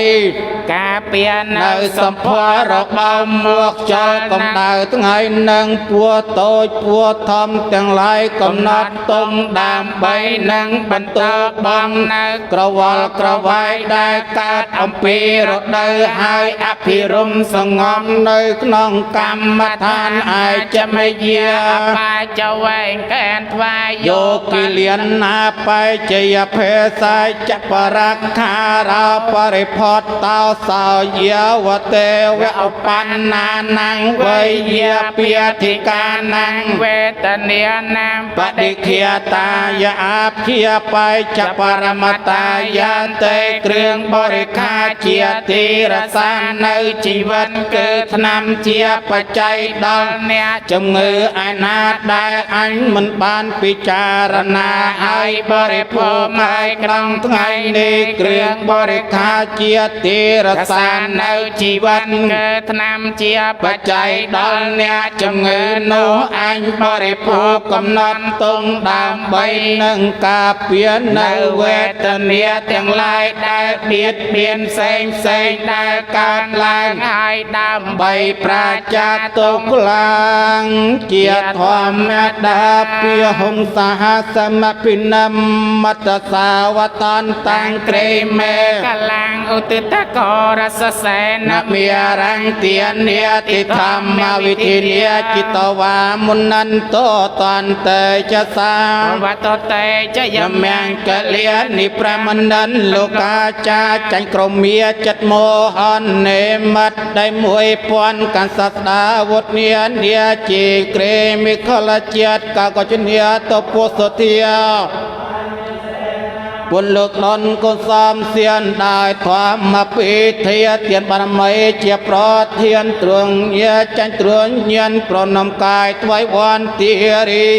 Speaker 1: ការពៀនៅសម្ផស្សរបស់មកចោលកម្ដៅថ្ងៃនឹងពួរតូចពួរធំទាំងឡាយកំណត់ទងដើម្បីនឹងបន្តបងនៅក្រវល់ក្រវាយដែលកើតអំពីរដូវហើយអភិរមសងំនៅក្នុងកម្មដ្ឋានឯចមយាបាយចវេងកែនថ្វាយយោគិលានណាបាយជយភេសាចបរខារោបរិផតតោសោយាវតេវឧបណ្ណានងវៃយាពាធិកានងវេទនានាបដិឃាតាយអាភិយបាយចបរមតាយានតេគ្រឿងបរិខាជាទីរសានៅជីវិតគឺថ្នាំជាបច្ច័យដល់អ្នកជំងឺឯណាដែលអញមិនបានពិចារណាឲ្យបរិភោគឲ្យក្នុងថ្ងៃនេះគ្រឿងបរិខាជាទីរសានៅជីវិតគឺថ្នាំជាបច្ច័យដល់អ្នកជំងឺនោះអញបរិភោគកំណត់ទងដើម្បីនឹងការពៀនៅវេទនាទាំងឡាយដែលបៀតបៀនផ្សេងដែលកើតឡើងហើយដើម្បីប្រជាទុក្ខឡើងជាធម្មតាពីហុងសហសមពិនមតសាវតនតាំងក្រេមេកលាំងឧទិតកោ
Speaker 2: រសសេន
Speaker 1: นมีรังเตียนเนียติธรรมวิธีเนียจิตวามุนันโตตันเตจะสา
Speaker 2: វតតេចយ
Speaker 1: ยมยังกะเลียนิประมันดันโลกาจาจันกรมเมียจัดโมหันเนมัดได้มวยปวนกันสัตดาวดเนียเนียจีเกรมิขลเจียดกากจเนียตโพสเทียบุญเลิกนนก็ซ้ำเสียนได้ความมาปีเทียเทียนบารมีเจียบรอเทียนตรวงเยียจันตรวงเยียนปรนำกายถวายวันเตียรี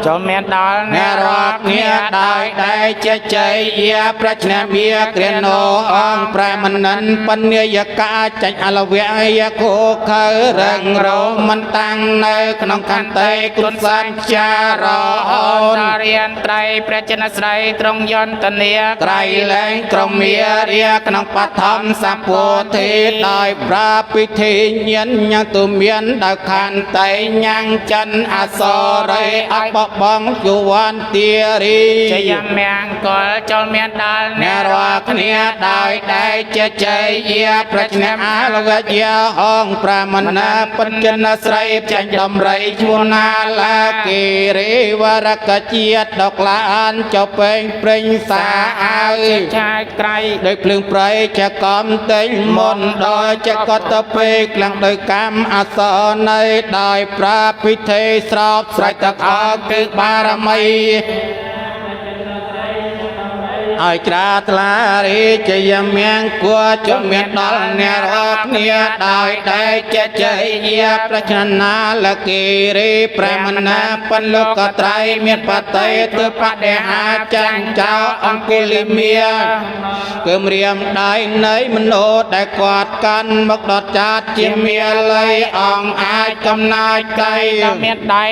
Speaker 2: ចូលមានដល់
Speaker 1: แนรอกเนียได้ได้เจใจเอียพระชนะเมียเกรียนโนองพระมันนั้นปัญญากาจันอลเวียโคเคยเริงโรมันตั้งในขนมขันเตกรุสัญจารอ
Speaker 2: តរៀនត្រៃព្រះចិនស្រីត្រង់យន្តនា
Speaker 1: ไกรแรงกรมเมียเรียกนองปฐมสัพโพธิได้พระพิธีเย็นยังตุเมียนได้ขันไตยังจันอสรอัปบองอยู่วันเตียรี
Speaker 2: ចយមង្គលចូលមានដល់
Speaker 1: แนรอกเนียได้ได้เจใจเอียพระชนะอาลเวียห้องพระมนาปัญจนสไรจันดำไรชวนาลากีรีวรกเจียดดอกลานเจ้าเป็นเปร่งสาอา
Speaker 2: ឆាយក្រៃ
Speaker 1: โดยเพลิงไพรจะกอมเต็งมนต์โดยจะกอตะเปกหลังโดยกรรมอาสรในได้พระพิเทศรอบสายตะขอคือบารมีไอ้จราตลารีจะยำเมียงกัวจมเมียดอลเนรอกเนียได้ได้จะใจเยียประชนาละกีรีพระมนาปันโลกไตรเมียปัตเตตุปะเดหาจังเจ้าอังกุลิเมียเกิมเรียมได้ในมโนได้กวาดกันมกดอดจัดเจียมเมียเลยอ่องอายกำนายไก
Speaker 2: ដល់មានដៃ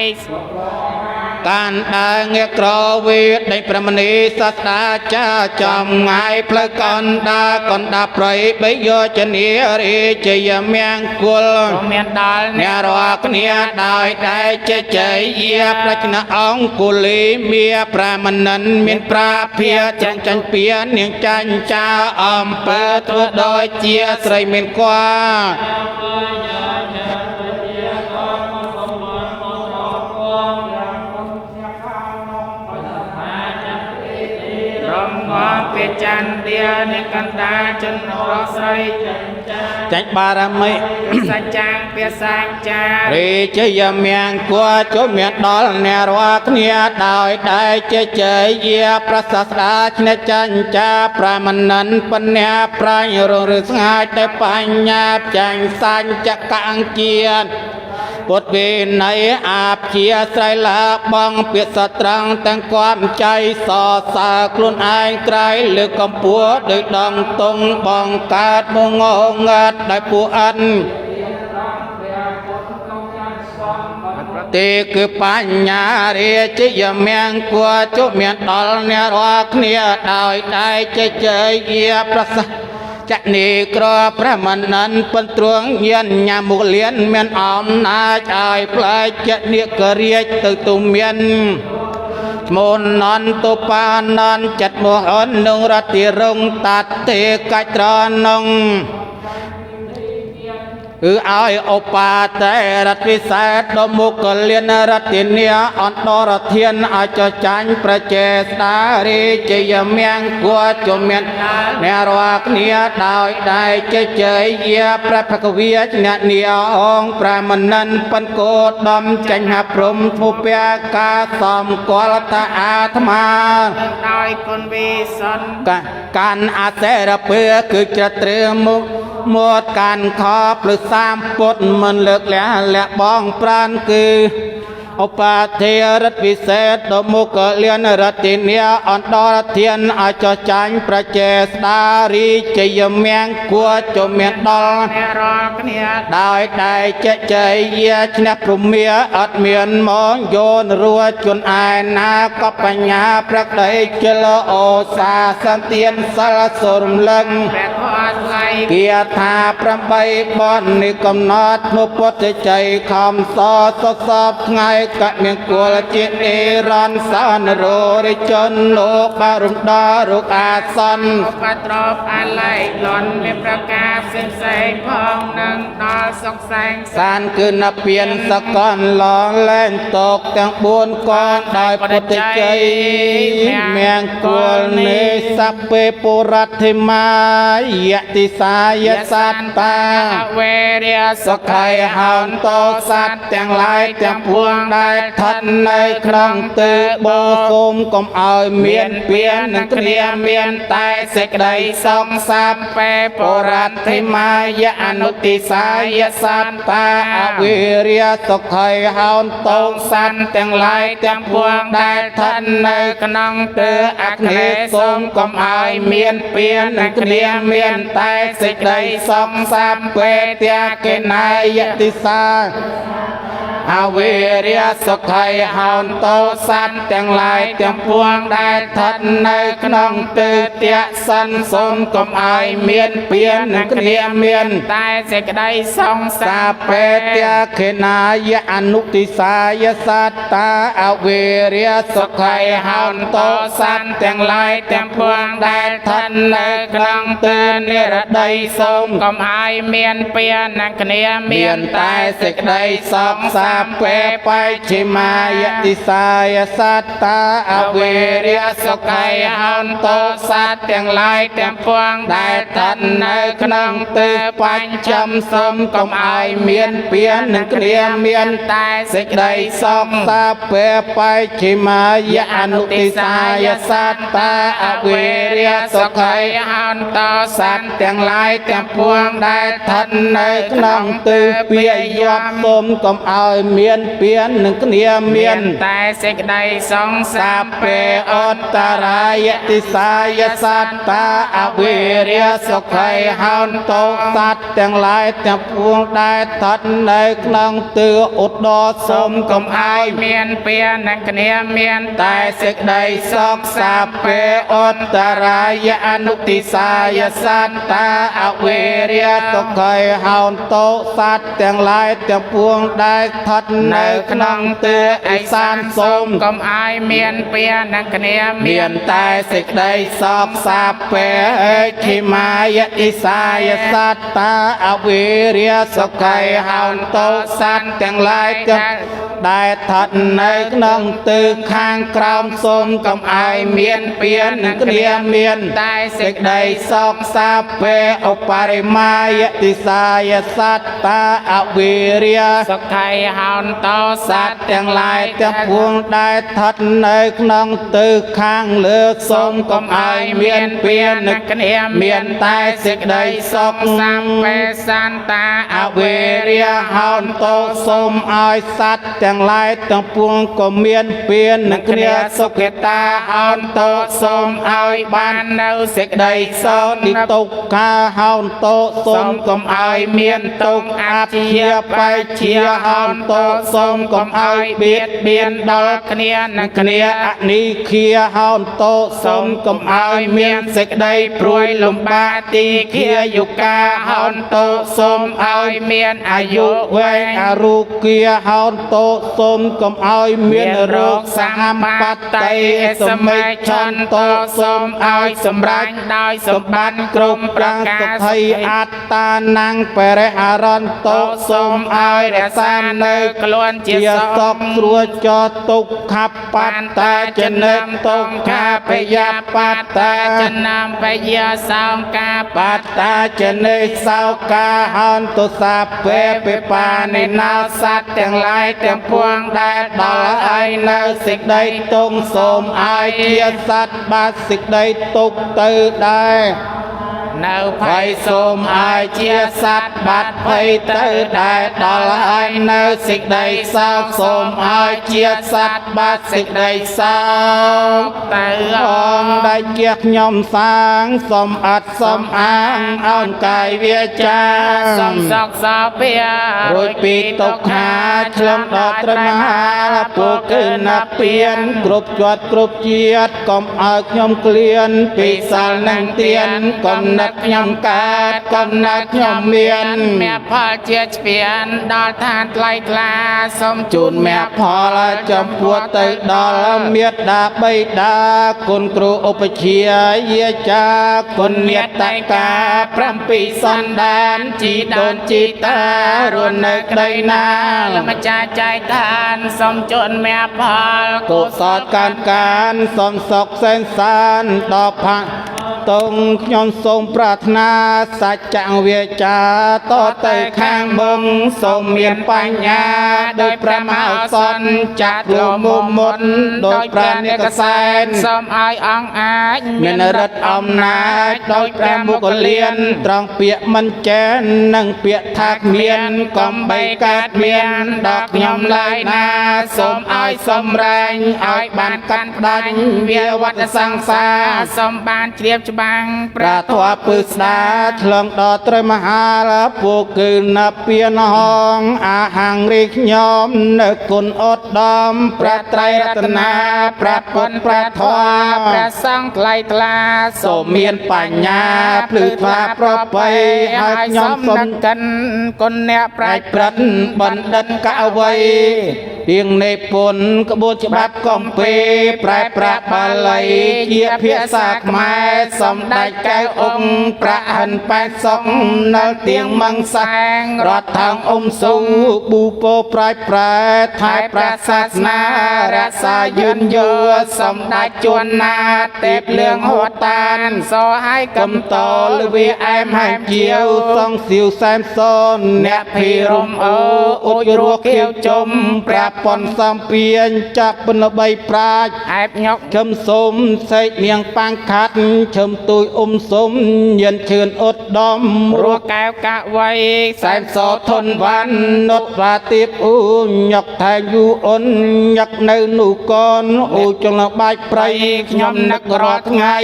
Speaker 1: การได้เงกรวิทย์ในประมณีสัตาจ้าจอมไงพระกันดาก่อนดาปล่อยใบยอจะเนียรีจะยเมียงกุล
Speaker 2: ចូលមានដល់
Speaker 1: เนรอกเนียได้ได้เจใจเยียพระชนะองกุลีเมียพระมันนั้นมีพระเพียจันจันเปียนเนียงจันจ้าอมเปิดตัวโดยเจียใส่เมียนกว่า
Speaker 2: រំងពេចន្ទទានិកណ្ដាជនរស្រី
Speaker 1: จันบารมี
Speaker 2: សច្ចាងពាសាចា
Speaker 1: รีเจยเมียงกัวจมเมียดอลเนรวักเนียดอยได้เจเจเยียพระศาสดาชนจันจาพระมันนันปัญญาพระยรฤสงายได้ปัญญาจังสันจะกังเกียรบทเวในอาบเชียใส่ละบังเปียสตรังแต่งความใจสอสาคลุนอายไกลเลือกกำปัวโดยดังตรงบังกาดมงงาดได้ปูอัน ตีคือปัญญาเรียจิยเมียงกัวจุเมียนดอลเนรวักเนียดอยได้เจเจเยียประสจะนีกรอพระมันนั้นเป็นตรวงเย็นยามุเลียนเมียนอมนาจายปลายจะเนียกเรียตึกตุเมียนมนนันตุปานันจัดโมหันนงรติรงตัดเตกัจรนงเอาอปาเตรัตวิเศษดมุกเลียนรัติเนียอันตรเทียนอาจจันประเจสตารีเจยเมียงกัวจมเมียนเนรวักเนียดาวได้เจเจเยียพระภควิจเนเนียองพระมนันปันโกดมจันหพรมทุเปียกาสอมกวลตาอาธมา
Speaker 2: ដោយគុណវិសិន
Speaker 1: การอาเสรเพื่อคือจะเตรียมหมดการขอปรึกษาปดมันเลิกแล้วและบ้องปราณคือ อุปาเทรัตวิเศษดมุกเลียนรัติเนียอันดรเทียนอาจจันประเจสดารีเจยเมียงกัวจมเมียดอล
Speaker 2: អ្នករកគ្នា
Speaker 1: ได้ได้เจเจเยียชนะพรหมเมียอัดเมียนมองโยนรัวจนอายนาก็ปัญญาพระใดเจลโอสาสันเตียนสารสรมลัง
Speaker 2: ព្រះធម៌ថ្លៃ
Speaker 1: เกียรธาประใบบอนนิกำนัดมุปติใจคำสอดสอบไงกะเมียงกัวละเจเนรันสานโรริจนโลกบารุดารุกอาสัน
Speaker 2: ปัตรบอะไรหล่นเรียบประกาศเส้นใสพองนังดอสกแสง
Speaker 1: สารคืนเปลี่ยนสะก้อนหลอนแล่นตกแต่งบุญก้อนได้ปุติใจเมียงกัวเนสัพเปปุรัติมายะติสายสัตตา
Speaker 2: เวเรียส
Speaker 1: สกไข่หาวโตสัตว์แต่งหลายแต่งพวงได้ทันในครั้งเตอโบสมกมเอาเมียนเปลี่ยนหนึ่งเคลียเมียนตายเสกได้สองสัพเปปุรัติมายะอนุติสายสัตตาอวิริยสกไข่หาวโตสัตว์แต่งหลายแต่งพวงได้ทันในครั้งเตออักเนสมกมเอาเมียนเปลี่ยนหนึ่งเคลียเมียนตายเสกได้สองสัพเปเตียเกนายะติสาอาเวริยสกไข่หาวโตสัตว์แต่งหลายแต่งพวงได้ทันในขนองเตเตียสันสมกมอายเมียนเปลี่ยนหนึ่งเคลียเมียน
Speaker 2: ตายเสกได้สอง
Speaker 1: สาเปเตียเขนายะอนุติสายสัตตาอาเวริยสกไข่หาวโตสัตว์แต่งหลายแต่งพวงได้ทันในขนองเตเนรไดสม
Speaker 2: กมอายเมียนเปียนนักเนียเมี
Speaker 1: เมี
Speaker 2: ย
Speaker 1: ย
Speaker 2: น
Speaker 1: น
Speaker 2: ตา
Speaker 1: ตาย ย
Speaker 2: เส
Speaker 1: เส
Speaker 2: ก
Speaker 1: ก
Speaker 2: ได้
Speaker 1: ได้
Speaker 2: ส
Speaker 1: ส
Speaker 2: อ
Speaker 1: อง ง
Speaker 2: สา
Speaker 1: สาม
Speaker 2: เป
Speaker 1: เปไปชิมายะติสายสัตตาอเวริยสกไข่หาวโตสัตว์แต่งหลายแต่งพวงได้ทันในขนองเตปัญจำสมกมอายเมียนเปลี่ยนหนึ่งเคลียเมียน
Speaker 2: ตาย
Speaker 1: เสกได้สองสาเปไปชิมายะอนุติสายสัตตาอเวริยสกไข่
Speaker 2: หอนต่อ
Speaker 1: สั
Speaker 2: สั
Speaker 1: ต
Speaker 2: น
Speaker 1: ว์แต่งหลายแต่งพวงได้ทันในขนองตือเปียยอมสมกมเอาเมียนเปลี่ยนหนึ่งเคลียเมียน
Speaker 2: ตายเสกได้สอง
Speaker 1: สา
Speaker 2: สา
Speaker 1: เป
Speaker 2: เป
Speaker 1: อตตารายติสายสัตตาอเวริยสกไข่หาวโตสัตว์แต่งหลายแต่งพวงได้ทันในขนองตืออุดดอสมกมเอา
Speaker 2: เมียนเปียนนักเนียเมียน
Speaker 1: แต่เสกได้สอกสาเปอตตารายอนุติสายสัตตาอเวริยสกไข่หาวโตสัตว์แต่งหลายแต่งพวงได้ทันในขนองเตือไอสานสม
Speaker 2: กมอายเมียนเปียนนักเนีย
Speaker 1: เมียนแต่เสกได้สอกสาเปขิมายติสายสัตตาอเวริยสกไข่หาวโตสัตว์แต่งหลายแต่งได้ทันในขนองเตือข้างกรามสมกำอายเมียนเปลี่ยนหนึ่งเคลียเมียน
Speaker 2: ตายเส
Speaker 1: เส
Speaker 2: ก
Speaker 1: กได้สอกสาเปอปาริมายติสายสัตตาอเวริย
Speaker 2: สกไข่หอนต่อ
Speaker 1: สั
Speaker 2: สั
Speaker 1: ต
Speaker 2: ต
Speaker 1: ว์แต่งหลายแต่พวงได้ทัดในขนองตือข้างเลือกสมกำอายเมียนเปลี่ยนหนึ่งเมียนตายเสกได้สอก
Speaker 2: สามเปสันตา
Speaker 1: อเวริยหาวโตสมอายสัตว์แต่งหลายแต่พวงก็เมียนเปลี่ยนหนึ่งสุขตาหาวโตสมอายบ้านเนาเสกได้สอดิตกกาหาวโตสมกำอายเมียนตกอาเชียไปเชียหาวโตสมกำอายเบียดเบียนดอก
Speaker 2: เนียนัก
Speaker 1: เคลียอนิเคียหาวโตสมกำอายเมียนเสกได้ปรวยลมบาตีเคียยุกาหาวโตสมอายเมียนอายุเวงอารุเกียหาวโตสมกำอายเมียนโรคสามปัตไตสมัยชันโตสมอายสำรัญได้สมบัติกรมปรางสไทยอัตตานังเปรหารันโตสมอายเรสานเนก
Speaker 2: กลวนเจี
Speaker 1: เจีย
Speaker 2: ย
Speaker 1: สอกตรัวจอตุกขับปัตตาจะเนมตงคาพยาปัตตา
Speaker 2: จะนำไปเยียสองกา
Speaker 1: ปัตตาจะเนยสาวกาหันตุสาเปเปปาในนาสัตว์แต่งหลายแต่งพวงได้ดอลไอเนสิกได้ตรงสมอายเกียสัตว์บาสิกได้ตุกตือได้
Speaker 2: នៅ
Speaker 1: ไฟสมอายเจียสัตว์บัดไฟเตอได้ดอลไอเนสิกได้สาวสมอายเจียสัตว์บัดสิกได้สาว
Speaker 2: ទៅ
Speaker 1: องได้เกียกยอมสางสมอัดสมอ้างอ่อนกายเวียจา
Speaker 2: សំសកសពៀ
Speaker 1: រួចពីតកខាឆ្លងដល់ត្រឹមហាលពួកគឺណាពៀនគ្រប់ជាត់គ្រប់ជាតិកុំឲ្យខ្ញុំក្លៀនពីសាលនឹងទៀនកុំនៅ រិតខ្ញុំកើតកំណត់ខ្ញុំមាន
Speaker 2: មេផលជាស្ពានដល់ឋានថ្លៃថ្លាសូម
Speaker 1: ជូនមេផលចំពោះទៅដល់មេត្តាបិតាគុណគ្រូឧបជាយាចាគុណមេត្តា7សន្តានជីដូនជីតារស់នៅក្ដីណា
Speaker 2: ម្ចាស់ចែកឋានសូមជូនមេផល
Speaker 1: កុសលការសូមសុខសែនសានដល់ផាក់តងខ្ញុំសូមប្រាថ្នាសច្ចៈវាចាតទៅខាងមុងសូមមានបញ្ញាដោយព្រះមហោសនចាត់លោមុំមុនដោយព្រះនិកសែន
Speaker 2: សូមឲ្យអង្គអាច
Speaker 1: មានរិទ្ធអំណាចដោយព្រះមុខលៀនត្រង់ពាក្យមិនចែននិងពាក្យថាគ្មានកំបីកើតមានដល់ខ្ញុំឡើយណាសូមឲ្យសម្រែងឲ្យបានកាត់ផ្ដាច់វាវត្តសង្សារ
Speaker 2: សូមបានជ្រាបច្បាំង
Speaker 1: ប្រាធွာពឹស្ដាឆ្លងដល់ត្រៃមហាលពួកគឺណាពៀនហងអាហាងរីខ្ញុំនៅគុណអត់ដំព្រះត្រៃរតនាព្រះពុទ្ធព្រះធម៌
Speaker 2: ព្រះសង្ឃថ្លៃថ្លា
Speaker 1: សូមមានបញ្ញាភ្លឺថ្លាប្រពៃហើយខ្ញុំសូម
Speaker 2: កិនគុណអ្នកប្រា
Speaker 1: ប្រា
Speaker 2: ជ្
Speaker 1: ជ្
Speaker 2: ញ
Speaker 1: ញប្រិតបណ្ឌិតកវ័យទៀងនៃពុនក្បួនច្បាប់កំពីប្រែប្រាក់បាលីជាភាសាខ្មែរសម្ដេចកៅអង្គប្រហិនប៉ែតសុកនៅទៀងមង្សាងរដ្ឋថងអ៊ុំស៊ូប៊ូពោប្រាយប្រែថែប្រាសាសនារក្សាយឺនយូរសម្ដេចជួនណាទេពលឿងហួតតាន
Speaker 2: សោហើយ
Speaker 1: កំ
Speaker 2: កំ
Speaker 1: តលវាអែមហែមជាវសងសៀវសែមសូនអ្នកភីរំអូអុចរស់ខៀវជុំព្រះប៉ុនសំពៀនចាប់បនបីប្រាជ្ញ
Speaker 2: អែបញុក
Speaker 1: ខឹមសុំសេកនាងប៉ាំងខាត់ឈឹមទួយអ៊ុំសុំញិនឈឿនអត់ដំរ
Speaker 2: រ
Speaker 1: ស់
Speaker 2: ស់កែវកវ័យ
Speaker 1: សែមសធនវ៉ាន់នុតវ៉ាទៀបអ៊ូញុកថែយូអ៊ុនញុកនៅនូកនអ៊ូចងបាច់ប្រៃខ្ញុំនឹករាល់ថ្ងៃ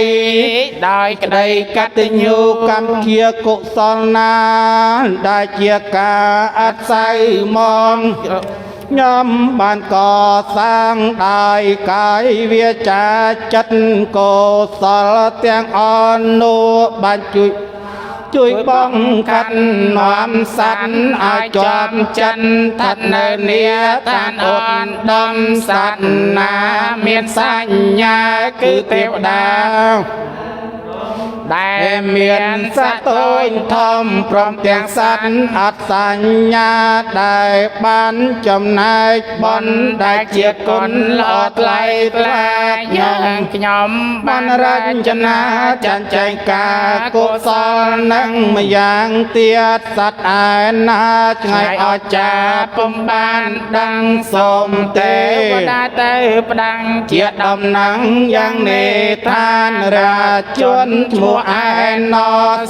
Speaker 2: ដោយក្
Speaker 1: ក្
Speaker 2: តី
Speaker 1: តីកតញ្ញូកម្មជាកុសលណាដែលជាការអត់សៅមងខ្ញុំបានកសាងដោយកាយវាចាចិត្តកុសលទាំងអស់នោះបានជួយបងកាត់នាំសត្វឲ្យជាប់ចិនឋាននៅនីឋានអត់ដំសត្វណាមានសញ្ញាគឺទេវតា ដែលមានសត្វតូចធំព្រមទាំងសត្វអត់សញ្ញាដែលបានចំណែកបនដែលជាគុណល្អថ្លៃថ្លាយ៉ាងខ្ញុំបានរចនាចាន់ចែងការកុសលនឹងម្យ៉ាងទៀតសត្វឯណាឆ្ងាយអស្ចារ្យពុំបានដឹងសូមទេ
Speaker 2: វតាទៅផ្ដាំង
Speaker 1: ជាដំណឹងយ៉ាងនេឋានរាជនឈ្មោះឯណ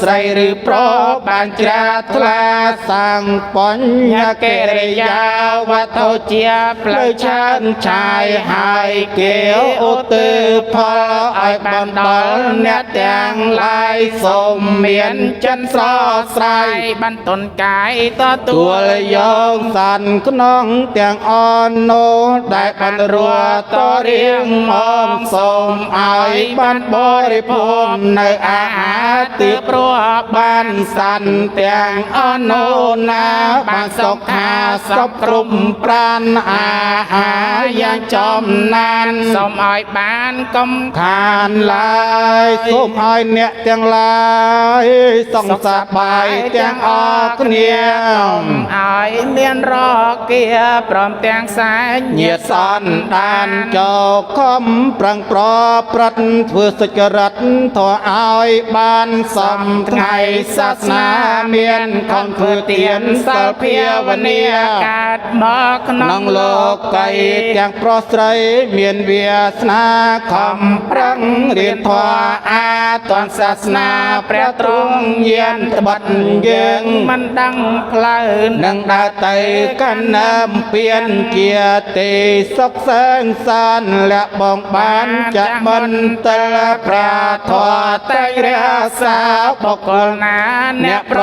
Speaker 1: ស្រីឬប្រុសបានជ្រះថ្លាសាងបញ្ញកិរិយាវត្ថុជាផ្លូវឆើនឆាយហើយគេឧទ្ទិផលឲ្យបានដល់អ្នកទាំងឡាយសូមមានចិនស្រស់ស្រាយ
Speaker 2: បន្ទន់កាយត
Speaker 1: ទួ
Speaker 2: ទួល
Speaker 1: លយោងសានក្នុងទាំងអននោះដែលបានរស់តរៀងមកសូមឲ្យបានបរិភោគនៅអាហារទីព្រោះបានសានទាំងអនុណាបានសុខាសពគ្រប់ប្រានអាហារយ៉ាងចំណាន
Speaker 2: សូមឲ្យបានកុំ
Speaker 1: ខានឡើយសូមឲ្យអ្នកទាំងឡាយសង្សប្បាយទាំងអស់គ្នា
Speaker 2: ឲ្យមានរគាព្រមទាំងសាច់
Speaker 1: ញាតិសន្តានចូលខំប្រឹងប្រព្រឹត្តធ្វើសុចរិតធម៌ឲ្យបានសំថ្ងៃសាសនាមានខំធ្វើទានសិលភាវនា
Speaker 2: កើតមកក្ន
Speaker 1: ក្នុង ងលោកីទាំងប្រុសស្រីមានវាសនាខំប្រឹងរៀនធម៌អាទនសាសនាព្រះទ្រង់យានត្បិតយើង
Speaker 2: មិនដឹងផ្លូវ
Speaker 1: នឹងដើរទៅកាន់ដើមពៀនជាទេសុខសែនសានលះបងបានចាក់មន្តលព្រះធម៌តែងរក្សាបុគ្គលណាអ្នកប្រ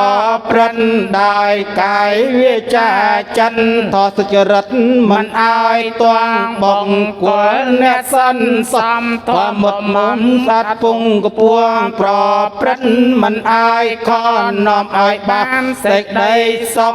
Speaker 1: ព្រឹត្តដោយកាយវាចាចិត្តធម៌សុចរិតមិនឲ្យទាង
Speaker 2: បង្គោលអ្នកសន្សំធម៌មុំសត្វពងកពួងប្រព្រឹត្តមិនអាយខននាំឲ្យបានសេចក្តីសុ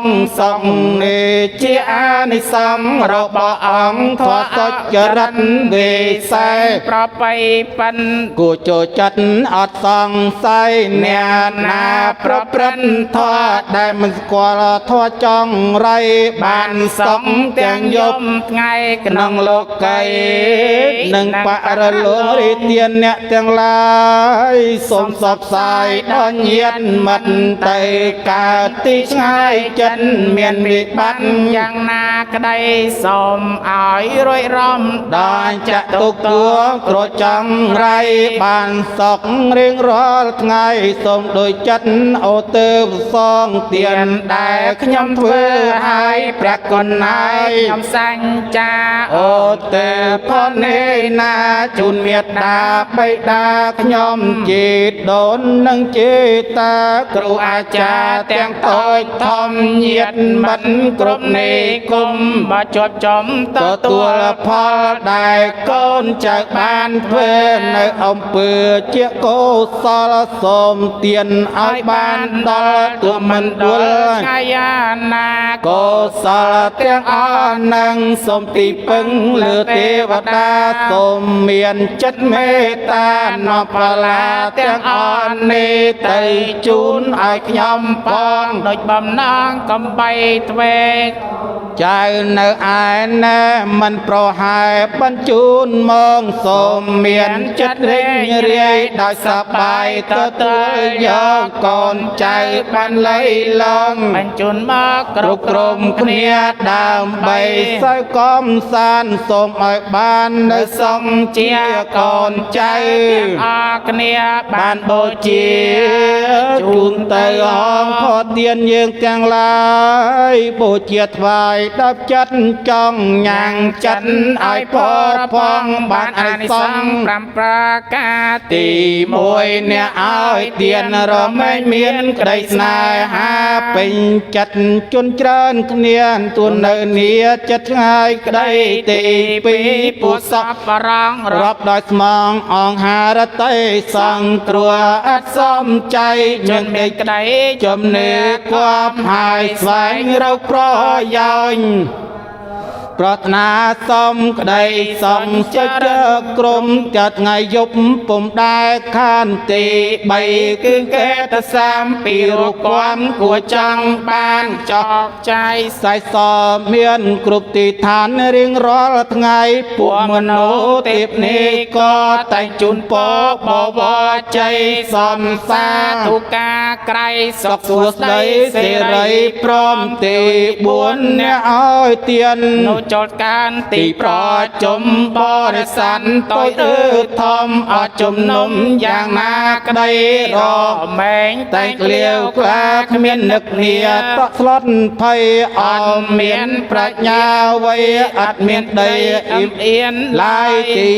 Speaker 2: ខនេះជាអានិសង្សរបស់អង្គធម៌សុចរិតវិសេសប្របីប៉ិនគួរចូលចិត្តអត់សង្ស័យអ្នកណាប្រព្រឹត្តធម៌ដែលមិនស្គាល់ធម៌ចង់រៃបានសុខទាំងយប់ថ្ងៃក្នុងលោកីនឹងបរិលោរិទានអ្នកទាំងឡាយសូមសពផ្សាយដល់ញាតិមិត្តទៅកើតទីឆ្ងាយចិត្តមានវិបត្តិយ៉ាងណាក្តីសូមឲ្យរួយរំដល់ចតុគួគ្រោះចង់រៃបានសុខរៀងរាល់ថ្ងៃសូមដូចចិត្តអូទើសងទានដែលខ្ញុំធ្វើឲ្យព្រះគុណហើយខ្ញុំសញ្ចាអូទើផលនេះណាជូនមេត្តាបិតាខ្ញុំជាដូននិងជាតាគ្រូអាចារ្យទាំងតូចធំញាតិមិត្តគ្រប់នេគុំបើជាប់ចំទទួលផលដែលកូនចៅបានធ្វើនៅអំពើជាកុសលសូមទានឲ្យបានដល់ទួមិនដួលកាយាណាកុសលទាំងអស់នឹងសូមទីពឹងលើទេវតាសូមមានចិត្តមេត្តានាំបលាទាំងអស់នេះទៅជូនឲ្យខ្ញុំផងដោយបំណងកំបីទ្វេចៅនៅឯណែមិនប្រហែលបញ្ជូនមកសូមមានចិត្តរីករាយដោយសប្បាយទទួលយកកូនចៅបានលៃឡងបញ្ជូនមកគ្រប់ក្រុមគ្នាដើម្បីសើកំសាន្តសូមឲ្យបាននៅសំជាកូនចៅអរគ្នាបានបូជាជូនទៅអង្គផតទានយើងទាំងឡាយបូជាថ្វាយដល់ចិត្តចង់ញ៉ាំងចិត្តឲ្យពរផងបានអានិសង្ស5ប្រការទី1អ្នកឲ្យទានរមែងមានក្តីស្នេហាពេញចិត្តជន់ច្រើនគ្នាទួននៅនីចិត្តឆ្ងាយក្តីទី2ពុសបរងរាប់ដោយស្មងអង្ហារតីសង្គ្រោះអត់សមចៃញញមេក្តីជំនឿគប់ហើយស្វែងរកប្រយោជន៍ប្រាថ្នាសំក្តីសំចិត្តក្រុមចាត់ថ្ងៃយប់ពុំដែលខានទី3គឺកេតសាមពីរូបគំគួរចង់បានចោកចាយសៃសមានគ្រប់ទីឋានរៀងរាល់ថ្ងៃពួកមនោទេពនេះក៏តែងជូនពរបវរជ័យសំសាទុកាក្រៃសុខសួស្តីសេរីព្រមទី4អ្នកឲ្យទានចូលការទីប្រជុំបរិស័ទតូចឬធំអត់ជំនុំយ៉ាងណាក្តីរមែងតែក្លៀវក្លាគ្មាននឹកនាតក់ស្លុតភ័យអត់មានប្រាជ្ញាអ្វីអត់មានដីអ៊ីមអៀនឡាយទី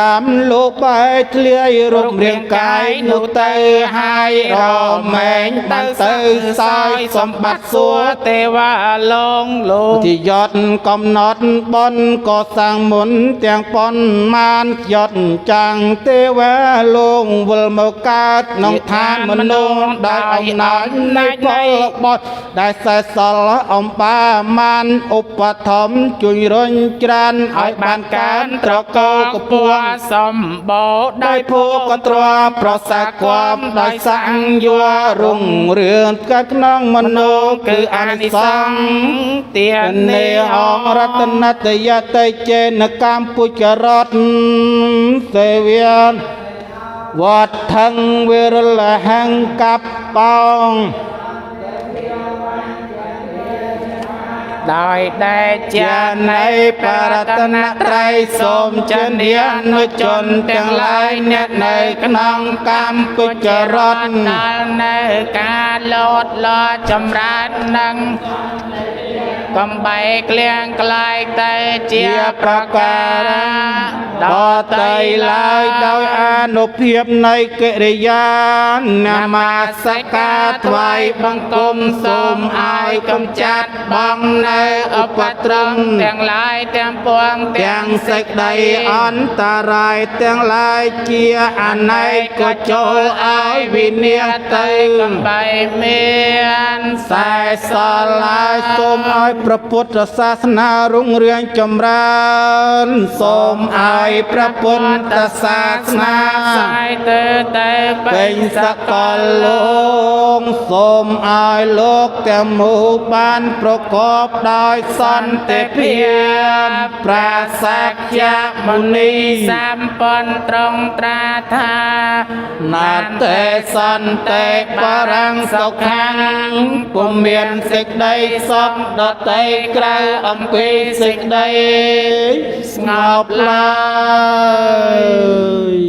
Speaker 2: 5លោកបែកធ្លាយរូបរាងកាយនោះទៅហើយរមែងដល់ទៅសោយសម្បត្តិសួគ៌ទេវលងលោកទីយត់កំណត់បនក៏សាងមុនទាំងប៉ុនមានយត់ចាំងទេវលោកវិលមកកើតក្នុងឋានមនុស្សដោយអំណាចនៃពលបត់ដែលសេសសល់អំបាមានឧបត្ថម្ភជួយរុញច្រានឲ្យបានការត្រកោកពួរសម្បូរដោយភូកត្រប្រសាគមដោយសង្យោរុងរឿងកើតក្នុងមនុស្សគឺអានិសង្សទាននេអងរតនតយតេចេនកម្ពុជារដ្ឋសេវាវត្តថងវិរលហង្កបោងដោយដែលជានៃបរតនត្រ័យសូមចិន្យានុជនទាំងឡាយអ្នកនៅក្នុងកម្ពុជារដ្ឋដល់នៅការលោតលចម្រើននឹង កំបីក្លៀងក្លាយតែជាប្រការៈ
Speaker 1: តតៃឡើយដោយអានុភាពនៃកិរិយានមាសការថ្វាយបង្គំសូមឲ្យកំចាត់បងនៅឧបទ្រព
Speaker 2: ទាំងឡាយទាំងពួង
Speaker 1: ទាំងសេចក្តីអន្តរាយទាំងឡាយជាអនេកក៏ចូលឲ្យវិនាសទៅ
Speaker 2: កំបីមាន
Speaker 1: ខ្សែសល់ឡើយសូមឲ្យព្រះពុទ្ធសាសនារុងរឿងចម្រើនសូមឲ្យព្រះពុទ្ធសាសនា
Speaker 2: ស្អាយទៅតែ
Speaker 1: ពេញសកលលោកសូមឲ្យលោកទាំងមូលបានប្រកបដោយសន្តិភាពប្រាសាទយមុនី
Speaker 2: សម្ពន់ត្រង់ត្រាថា
Speaker 1: ណាតេសន្តិបរាំងសុខាំងពុំមានសេចក្តីសុខដតីក្រៅអំពីសេចក្តីស្ងប់ឡើយ